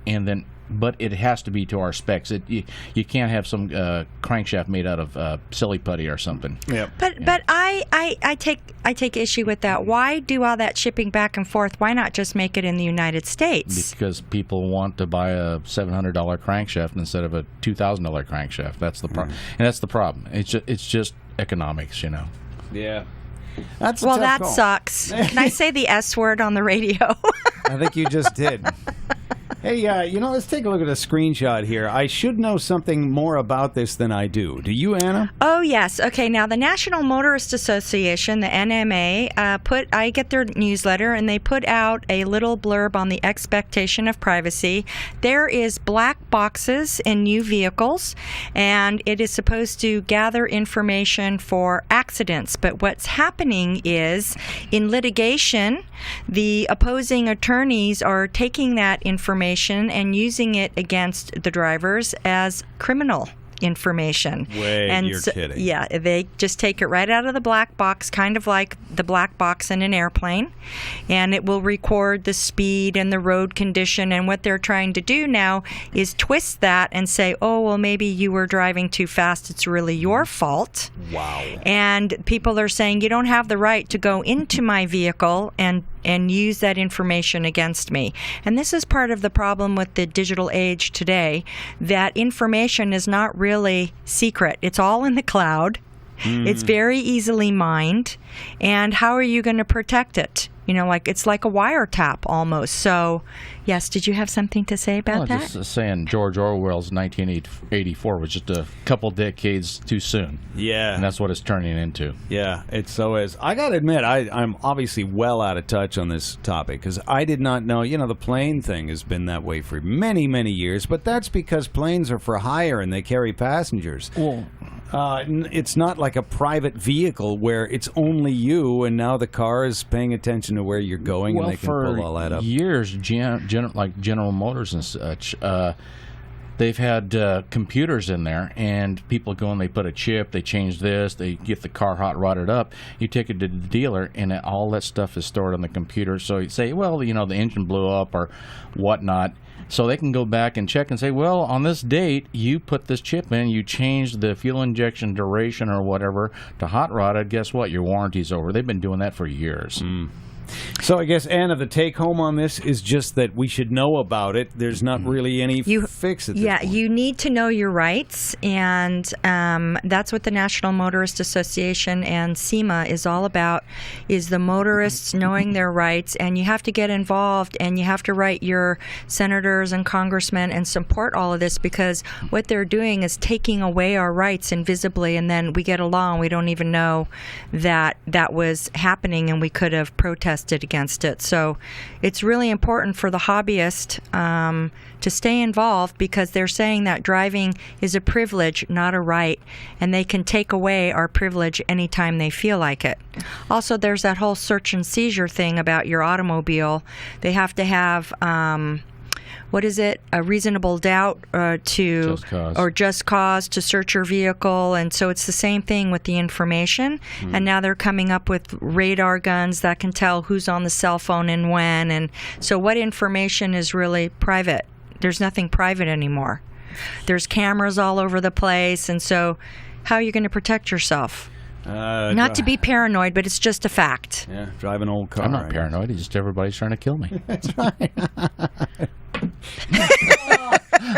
but it has to be to our specs. You can't have some crankshaft made out of silly putty or something. Yeah. But I take issue with that. Why do all that shipping back and forth? Why not just make it in the United States? Because people want to buy a $700 crankshaft instead of a $2,000 crankshaft. That's the problem. And that's the problem. It's just economics, Yeah. That's well, a tough that call. sucks. Can I say the S word on the radio? I think you just did. Hey, let's take a look at a screenshot here. I should know something more about this than I do. Do you, Anna? Oh, yes. Okay, now the National Motorist Association, the NMA, I get their newsletter, and they put out a little blurb on the expectation of privacy. There is black boxes in new vehicles, and it is supposed to gather information for accidents. But what's happening is, in litigation, the opposing attorneys are taking that information and using it against the drivers as criminal information. Wait, and you're kidding. Yeah, they just take it right out of the black box, kind of like the black box in an airplane, and it will record the speed and the road condition. And what they're trying to do now is twist that and say, oh, well, maybe you were driving too fast. It's really your fault. Wow. And people are saying, you don't have the right to go into my vehicle and use that information against me. And this is part of the problem with the digital age today, that information is not really secret. It's all in the cloud. It's very easily mined. And how are you going to protect it? It's like a wiretap almost. So, yes, did you have something to say about that? Just saying George Orwell's 1984 was just a couple decades too soon. Yeah. And that's what it's turning into. Yeah, it so is. I got to admit, I'm obviously well out of touch on this topic because I did not know, the plane thing has been that way for many, many years, but that's because planes are for hire and they carry passengers. Well, it's not like a private vehicle where it's only you and now the car is paying attention to where you're going and they can pull all that up. For years, like General Motors and such, they've had computers in there, and people go and they put a chip, they change this, they get the car hot rodded up. You take it to the dealer, and all that stuff is stored on the computer. So you say, well, the engine blew up or whatnot. So they can go back and check and say, well, on this date, you put this chip in, you changed the fuel injection duration or whatever to hot rodded. Guess what? Your warranty's over. They've been doing that for years. So I guess, Anna, the take-home on this is just that we should know about it. There's not really any fix at this point. You need to know your rights, and that's what the National Motorist Association and SEMA is all about, is the motorists knowing their rights, and you have to get involved, and you have to write your senators and congressmen and support all of this, because what they're doing is taking away our rights invisibly, and then we get a law and we don't even know that that was happening, and we could have protested against it. So it's really important for the hobbyist to stay involved, because they're saying that driving is a privilege, not a right, and they can take away our privilege anytime they feel like it. Also, there's that whole search and seizure thing about your automobile. They have to have a reasonable doubt just cause to search your vehicle. And so it's the same thing with the information. And now they're coming up with radar guns that can tell who's on the cell phone and when. And so what information is really private? There's nothing private anymore. There's cameras all over the place. And so how are you going to protect yourself? Not to be paranoid, but it's just a fact. Yeah, drive an old car. I'm not paranoid. It's just everybody's trying to kill me. That's right.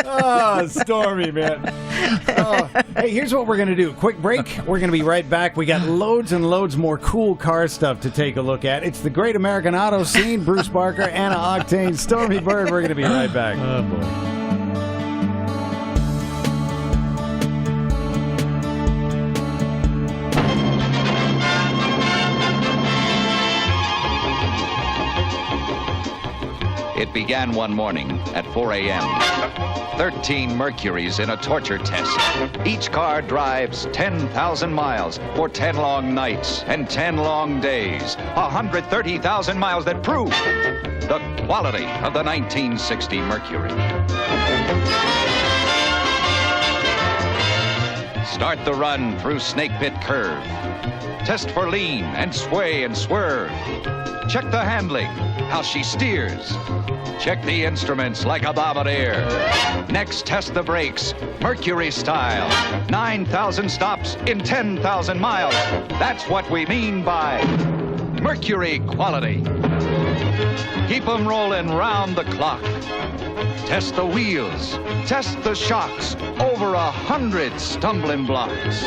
Oh, Stormy, man. Oh. Hey, here's what we're going to do. Quick break. We're going to be right back. We got loads and loads more cool car stuff to take a look at. It's the Great American Auto Scene. Bruce Barker, Anna Octane, Stormy Bird. We're going to be right back. Oh, boy. It began one morning at 4 a.m. 13 Mercuries in a torture test. Each car drives 10,000 miles for 10 long nights and 10 long days. 130,000 miles that prove the quality of the 1960 Mercury. Start the run through Snake Pit Curve. Test for lean and sway and swerve. Check the handling, how she steers. Check the instruments like a bombardier. Next, test the brakes, Mercury style. 9,000 stops in 10,000 miles. That's what we mean by Mercury quality. Keep them rolling round the clock. Test the wheels, test the shocks, over 100 stumbling blocks.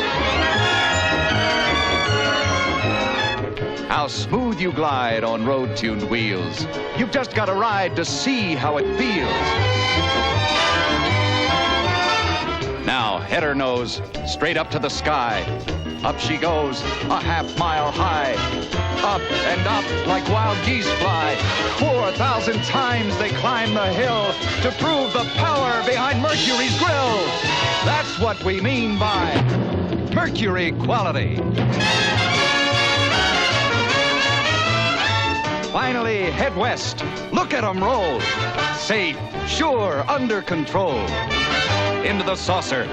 How smooth you glide on road-tuned wheels. You've just got to ride to see how it feels. Now, head her nose straight up to the sky. Up she goes, a half-mile high. Up and up like wild geese fly. 4,000 times they climb the hill to prove the power behind Mercury's grill. That's what we mean by Mercury quality. Finally, head west. Look at 'em roll. Safe, sure, under control. Into the saucer,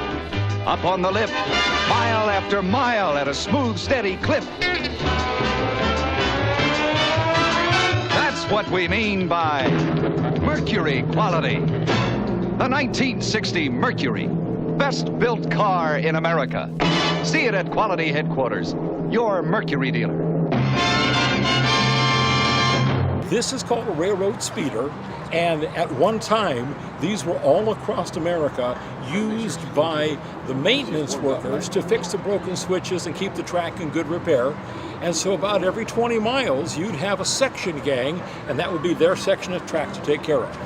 up on the lip, mile after mile at a smooth, steady clip. That's what we mean by Mercury quality. The 1960 Mercury, best built car in America. See it at Quality Headquarters, your Mercury dealer. This is called a railroad speeder, and at one time, these were all across America used by the maintenance workers to fix the broken switches and keep the track in good repair. And so about every 20 miles, you'd have a section gang, and that would be their section of track to take care of.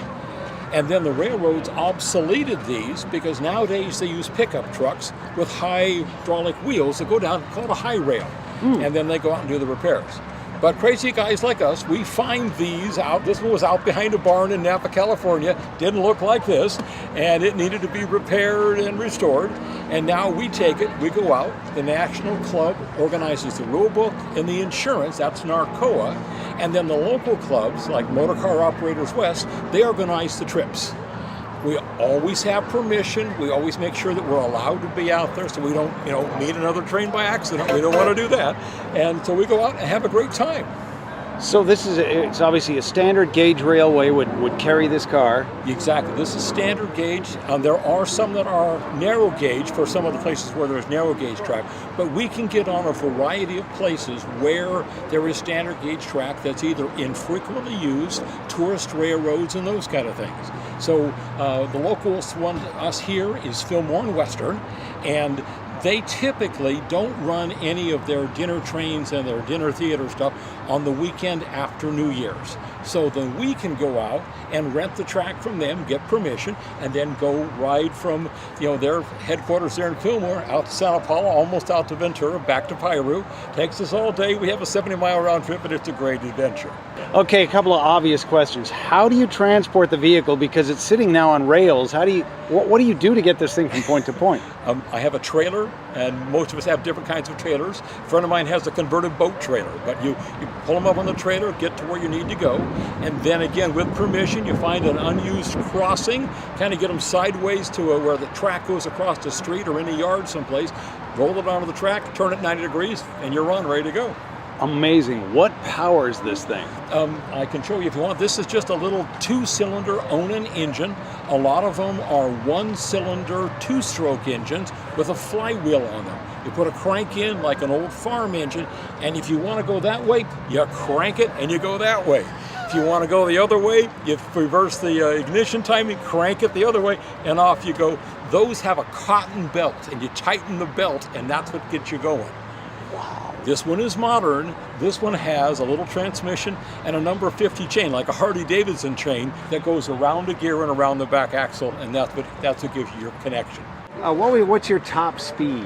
And then the railroads obsoleted these because nowadays they use pickup trucks with hydraulic wheels that go down, called a high rail, and then they go out and do the repairs. But crazy guys like us, we find these out. This one was out behind a barn in Napa, California. Didn't look like this, and it needed to be repaired and restored. And now we take it, we go out. The National Club organizes the rule book and the insurance, that's NARCOA. And then the local clubs, like Motor Car Operators West, they organize the trips. We always have permission. We always make sure that we're allowed to be out there so we don't, meet another train by accident. We don't want to do that. And so we go out and have a great time. So it's obviously a standard gauge railway would carry this car. Exactly. This is standard gauge. There are some that are narrow gauge for some of the places where there's narrow gauge track, but we can get on a variety of places where there is standard gauge track that's either infrequently used, tourist railroads, and those kind of things. So the localest one to us here is Fillmore and Western, and they typically don't run any of their dinner trains and their dinner theater stuff on the weekend after New Year's. So then we can go out and rent the track from them, get permission, and then go ride from their headquarters there in Fillmore out to Santa Paula, almost out to Ventura, back to Piru. Takes us all day. We have a 70-mile round trip, and it's a great adventure. Okay, a couple of obvious questions. How do you transport the vehicle? Because it's sitting now on rails. What do you do to get this thing from point to point? I have a trailer, and most of us have different kinds of trailers. A friend of mine has a converted boat trailer, but you pull them up on the trailer, get to where you need to go, and then again, with permission, you find an unused crossing, kind of get them sideways to where the track goes across the street or in a yard someplace, roll it onto the track, turn it 90 degrees, and you're on, ready to go. Amazing. What powers this thing? I can show you if you want. This is just a little 2-cylinder Onan engine. A lot of them are 1-cylinder 2-stroke engines with a flywheel on them. You put a crank in like an old farm engine, and if you want to go that way, you crank it and you go that way. If you want to go the other way, you reverse the ignition timing, crank it the other way, and off you go. Those have a cotton belt, and you tighten the belt, and that's what gets you going. This one is modern. This one has a little transmission and a number 50 chain, like a Harley-Davidson chain that goes around a gear and around the back axle, and that's what gives you your connection. What's your top speed?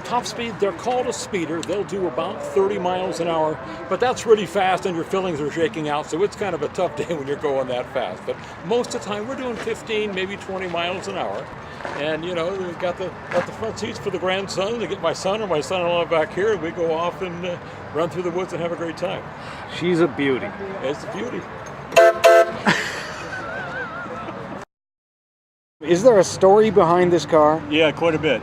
Top speed, they're called a speeder. They'll do about 30 miles an hour, but that's really fast and your fillings are shaking out, so it's kind of a tough day when you're going that fast. But most of the time, we're doing 15, maybe 20 miles an hour. And, you know, we've got the front seats for the grandson to get my son or my son-in-law back here, and we go off and run through the woods and have a great time. She's a beauty. It's a beauty. Is there a story behind this car? Yeah, quite a bit.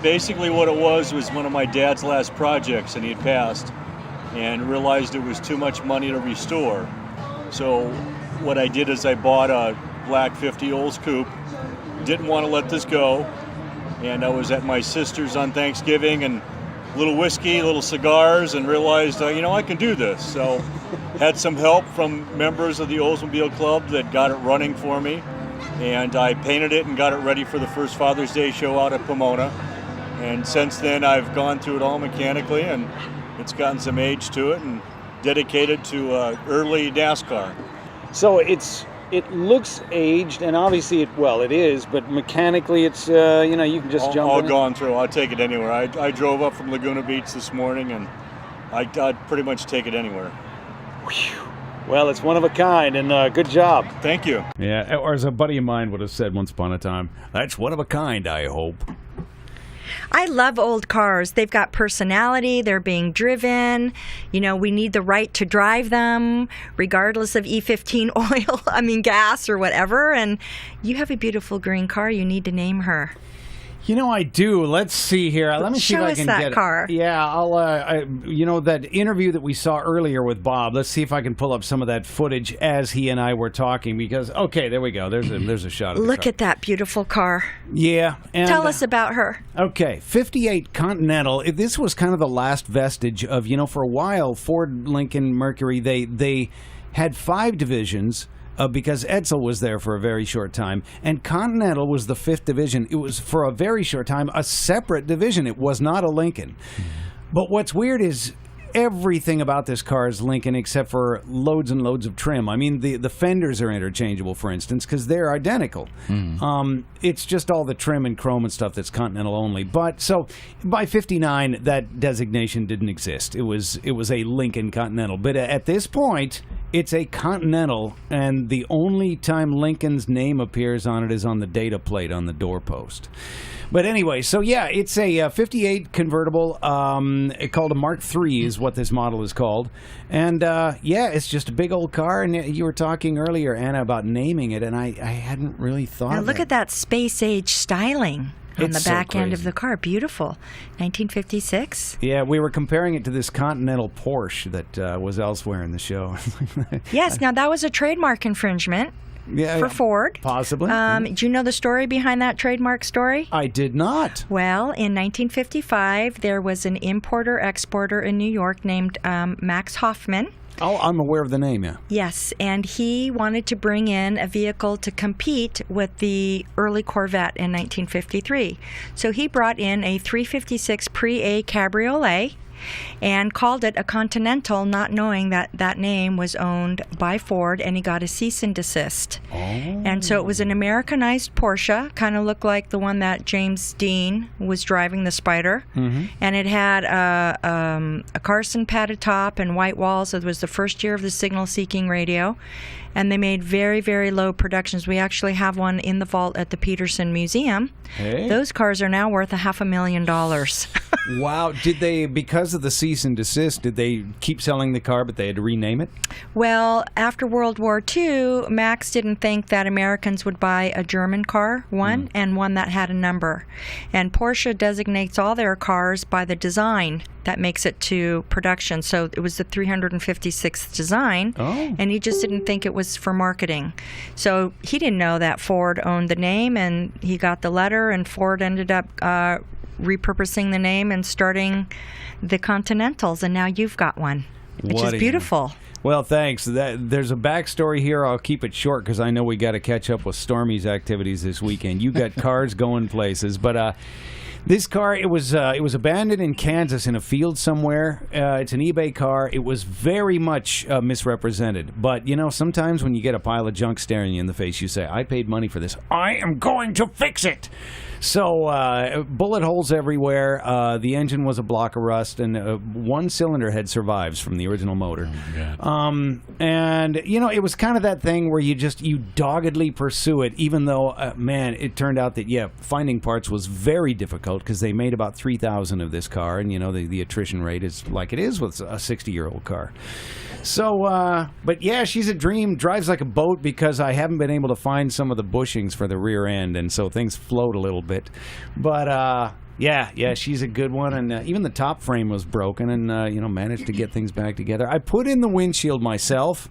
Basically what it was one of my dad's last projects, and he had passed and realized it was too much money to restore. So what I did is I bought a black 50 Olds coupe. Didn't want to let this go, and I was at my sister's on Thanksgiving, and a little whiskey, a little cigars, and realized, I can do this. So had some help from members of the Oldsmobile Club that got it running for me, and I painted it and got it ready for the first Father's Day show out at Pomona. And since then, I've gone through it all mechanically, and it's gotten some age to it, and dedicated to early NASCAR. So it looks aged, and obviously it is, but mechanically it's, you can just jump all in. Gone through. I'll take it anywhere. I drove up from Laguna Beach this morning, and I'd pretty much take it anywhere. Whew. Well, it's one of a kind, and good job. Thank you. Yeah, or as a buddy of mine would have said once upon a time, that's one of a kind, I hope. I love old cars. They've got personality. They're being driven. We need the right to drive them, regardless of E15 oil, gas or whatever. And you have a beautiful green car. You need to name her. I do. Let's see here. Let me see if I can that get car. it. Yeah, I'll. That interview that we saw earlier with Bob. Let's see if I can pull up some of that footage as he and I were talking. Because there we go. There's a shot of the Look car. at that beautiful car. Yeah. And, tell us about her. Okay, 58 Continental. This was kind of the last vestige of for a while Ford, Lincoln, Mercury. They had 5 divisions. Because Edsel was there for a very short time, and Continental was the 5th division. It was, for a very short time, a separate division. It was not a Lincoln. But what's weird is everything about this car is Lincoln except for loads and loads of trim. The fenders are interchangeable, for instance, because they're identical. It's just all the trim and chrome and stuff that's Continental only. But so by 59, that designation didn't exist. It was a Lincoln Continental. But at this point, it's a Continental, and the only time Lincoln's name appears on it is on the data plate on the doorpost. But anyway, so yeah, it's a 58 convertible called a Mark III is what this model is called. And it's just a big old car. And you were talking earlier, Anna, about naming it, and I hadn't really thought Now of look it. at that space age styling on It's the so back end of crazy. the car. Beautiful. 1956. Yeah, we were comparing it to this Continental Porsche that was elsewhere in the show. Yes, now that was a trademark infringement. For Ford. Possibly. Do you know the story behind that trademark story? I did not. Well, in 1955, there was an importer-exporter in New York named Max Hoffman. Oh, I'm aware of the name, yeah. Yes, and he wanted to bring in a vehicle to compete with the early Corvette in 1953. So he brought in a 356 Pre-A Cabriolet and called it a Continental, not knowing that that name was owned by Ford, and he got a cease and desist. Oh. And so it was an Americanized Porsche, kind of looked like the one that James Dean was driving, the Spider. Mm-hmm. And it had a Carson padded top and white walls. It was the first year of the signal-seeking radio. And they made very, very low productions. We actually have one in the vault at the Peterson Museum. Hey. Those cars are now worth $500,000. Wow. Did they, because of the cease and desist, did they keep selling the car, but they had to rename it? Well, after World War II, Max didn't think that Americans would buy a German car, and one that had a number. And Porsche designates all their cars by the design that makes it to production. So it was the 356th design, and he just didn't think it was for marketing. So he didn't know that Ford owned the name, and he got the letter, and Ford ended up repurposing the name and starting the Continentals, and now you've got one, which is beautiful. Well, thanks. There's a backstory here. I'll keep it short because I know we got to catch up with Stormy's activities this weekend. You got cars going places, but this car, it was abandoned in Kansas in a field somewhere. It's an eBay car. It was very much misrepresented. But, sometimes when you get a pile of junk staring you in the face, you say, I paid money for this. I am going to fix it. So bullet holes everywhere. The engine was a block of rust, and one cylinder head survives from the original motor. And it was kind of that thing where you doggedly pursue it, even though, man, it turned out that finding parts was very difficult because they made about 3,000 of this car, and the attrition rate is like it is with a 60-year-old car. So, but yeah, she's a dream. Drives like a boat because I haven't been able to find some of the bushings for the rear end, and so things float a little bit. But yeah, she's a good one. And even the top frame was broken, and managed to get things back together. I put in the windshield myself,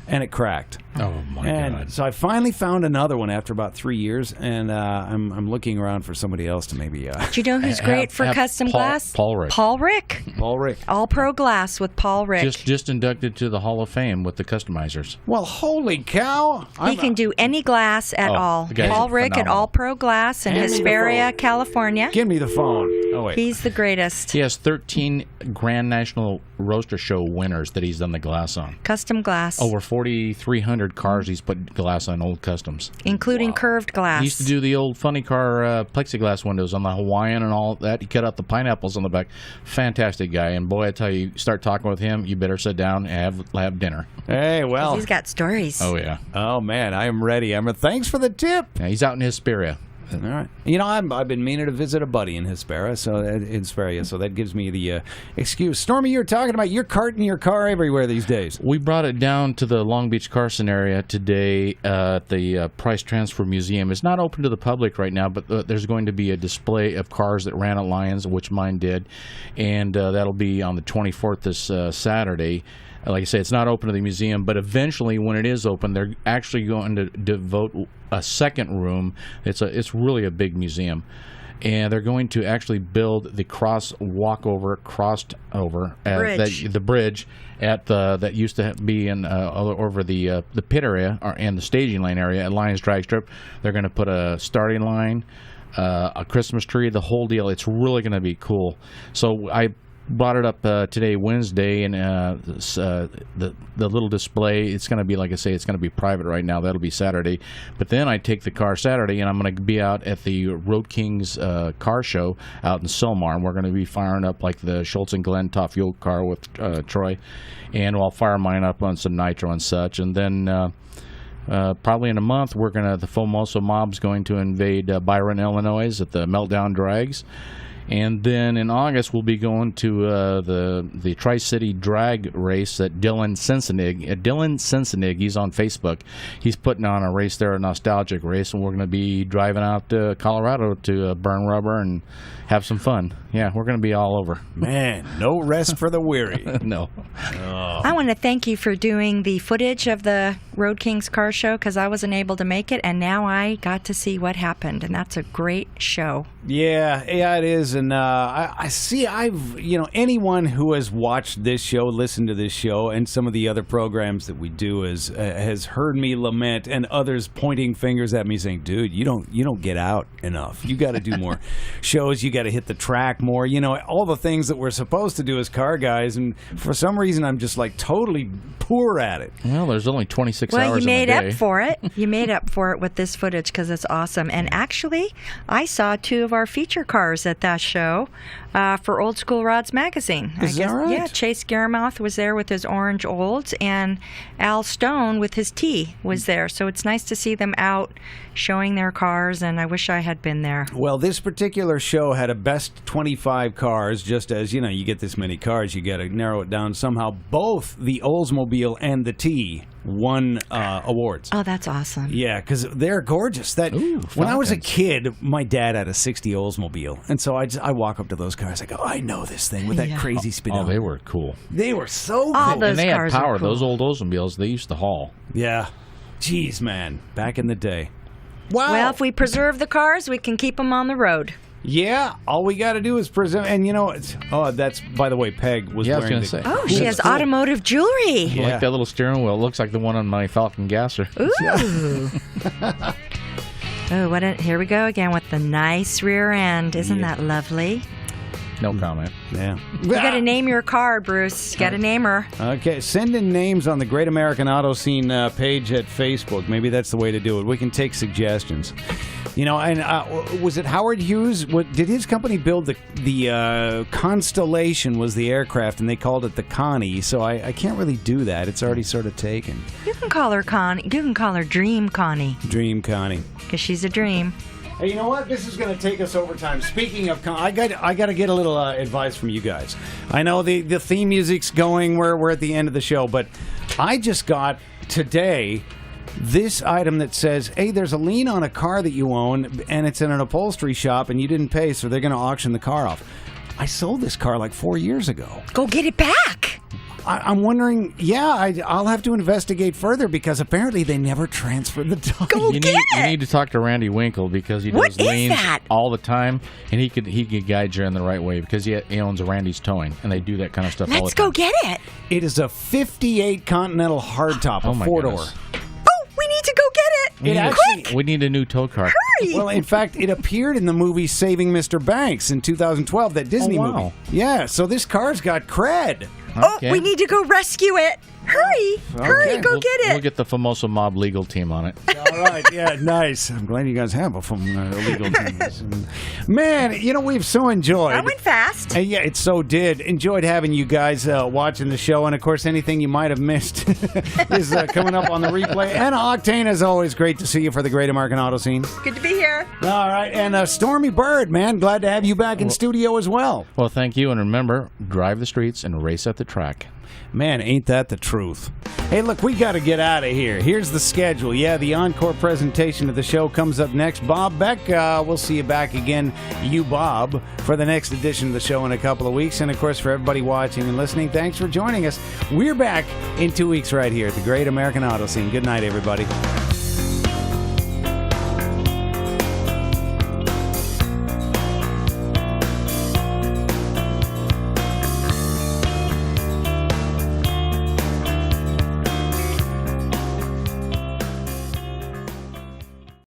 and it cracked. Oh my God! So I finally found another one after about 3 years, and I'm looking around for somebody else to maybe. Do you know who's great for custom glass? Paul Rick. Paul Rick. Paul Rick. All Pro Glass with Paul Rick. Just inducted to the Hall of Fame with the customizers. Well, holy cow! He can do any glass at all. Paul Rick at All Pro Glass in Hesperia, California. Give me the phone. Oh wait. He's the greatest. He has 13 Grand National Roaster Show winners that he's done the glass on. Custom glass. Over 4,300 cars he's put glass on old customs. Including curved glass. He used to do the old funny car plexiglass windows on the Hawaiian and all that. He cut out the pineapples on the back. Fantastic guy. And boy, I tell you, start talking with him, you better sit down and have dinner. Hey, well. He's got stories. Oh, yeah. Oh, man, I am ready. Thanks for the tip. Yeah, he's out in Hesperia. All right. I've been meaning to visit a buddy in Hesperia, so that gives me the excuse. Stormy, you're talking about you're carting your car everywhere these days. We brought it down to the Long Beach Carson area today at the Price Transfer Museum. It's not open to the public right now, but there's going to be a display of cars that ran at Lions, which mine did, and that'll be on the 24th this Saturday. Like I say, it's not open to the museum, but eventually when it is open, they're actually going to devote a second room. It's really a big museum. And they're going to actually build the the bridge at that used to be in over the pit area and the staging lane area at Lions Drag Strip. They're going to put a starting line, a Christmas tree, the whole deal. It's really going to be cool. So I brought it up today, Wednesday, and the little display, it's going to be, like I say, it's going to be private right now. That'll be Saturday. But then I take the car Saturday, and I'm going to be out at the Road Kings car show out in Sylmar, and we're going to be firing up like the Schultz and Glenn top fuel car with Troy, and I'll fire mine up on some nitro and such. And then probably in a month, the Fomoso Mob's going to invade Byron, Illinois at the Meltdown Drags. And then in August, we'll be going to the Tri-City Drag race at Dylan Sensenig. Dylan Sensenig, he's on Facebook. He's putting on a race there, a nostalgic race, and we're going to be driving out to Colorado to burn rubber and have some fun. Yeah, we're going to be all over. Man, no rest for the weary. No. Oh. I want to thank you for doing the footage of the Road Kings car show because I wasn't able to make it, and now I got to see what happened, and that's a great show. Yeah, it is. And I see, anyone who has watched this show, listened to this show, and some of the other programs that we do has heard me lament, and others pointing fingers at me saying, dude, you don't get out enough. You got to do more shows. You got to hit the track more. All the things that we're supposed to do as car guys, and for some reason I'm just like totally poor at it. Well, there's only 26 hours in a day. Well, you made up for it. You made up for it with this footage because it's awesome. And actually, I saw two of our feature cars at that show for Old School Rods magazine. Is that right? Yeah, Chase Garamouth was there with his orange olds, and Al Stone with his T was there. So it's nice to see them out showing their cars, and I wish I had been there. Well, this particular show had a best 25 cars. Just as you get this many cars, you got to narrow it down somehow. Both the Oldsmobile and the T won awards. Oh, that's awesome. Yeah, because they're gorgeous. When I was a kid, my dad had a 60 Oldsmobile, and so I walk up to those cars. I go, I know this thing with that crazy spin. Oh, they were cool. They were so cool. All those and they cars had power. are cool. Those old Oldsmobiles, they used to haul. Yeah. Jeez, man. Back in the day. Wow. Well, if we preserve the cars, we can keep them on the road. Yeah, all we got to do is preserve. And that's, by the way, Peg was wearing I was going to say. Oh, she has automotive jewelry. Yeah. Like that little steering wheel. It looks like the one on my Falcon Gasser. Ooh. Oh, here we go again with the nice rear end. Isn't that lovely? No comment. Yeah. You got to name your car, Bruce. You got to name her. Okay, send in names on the Great American Auto Scene page at Facebook. Maybe that's the way to do it. We can take suggestions. You know, and was it Howard Hughes? Did his company build the Constellation? Was the aircraft, and they called it the Connie? So I can't really do that. It's already sort of taken. You can call her Connie. You can call her Dream Connie. Dream Connie. Because she's a dream. Hey, you know what? This is going to take us over time. Speaking of, I got to get a little advice from you guys. I know the theme music's going. We're at the end of the show, but I just got today this item that says, hey, there's a lien on a car that you own, and it's in an upholstery shop, and you didn't pay, so they're going to auction the car off. I sold this car like 4 years ago. Go get it back. I'm wondering, I'll have to investigate further because apparently they never transferred the title. You need to talk to Randy Winkle because he does liens all the time, and he could guide you in the right way because he owns Randy's Towing, and they do that kind of stuff all the time. Let's go get it. It is a 58 Continental hardtop, a four-door. We need to go get it. We need a new tow car. Hurry! Well, in fact, it appeared in the movie Saving Mr. Banks in 2012, that Disney movie. Yeah, so this car's got cred. Okay. Oh, we need to go rescue it. Hurry! Hurry, go get it. We'll get the Famoso Mob legal team on it. All right, yeah, nice. I'm glad you guys have a legal team. Man, you know, we've so enjoyed. That went fast. Yeah, it so did. Enjoyed having you guys watching the show. And, of course, anything you might have missed is coming up on the replay. And Octane, as always, great to see you for the Great American Auto Scene. Good to be here. All right, and Stormy Bird, man, glad to have you back in studio as well. Well, thank you. And remember, drive the streets and race at the track. Man, ain't that the truth. Hey, look, we got to get out of here. Here's the schedule. Yeah, the encore presentation of the show comes up next. Bob Beck, we'll see you back again, you Bob, for the next edition of the show in a couple of weeks. And, of course, for everybody watching and listening, thanks for joining us. We're back in 2 weeks right here at the Great American Auto Scene. Good night, everybody.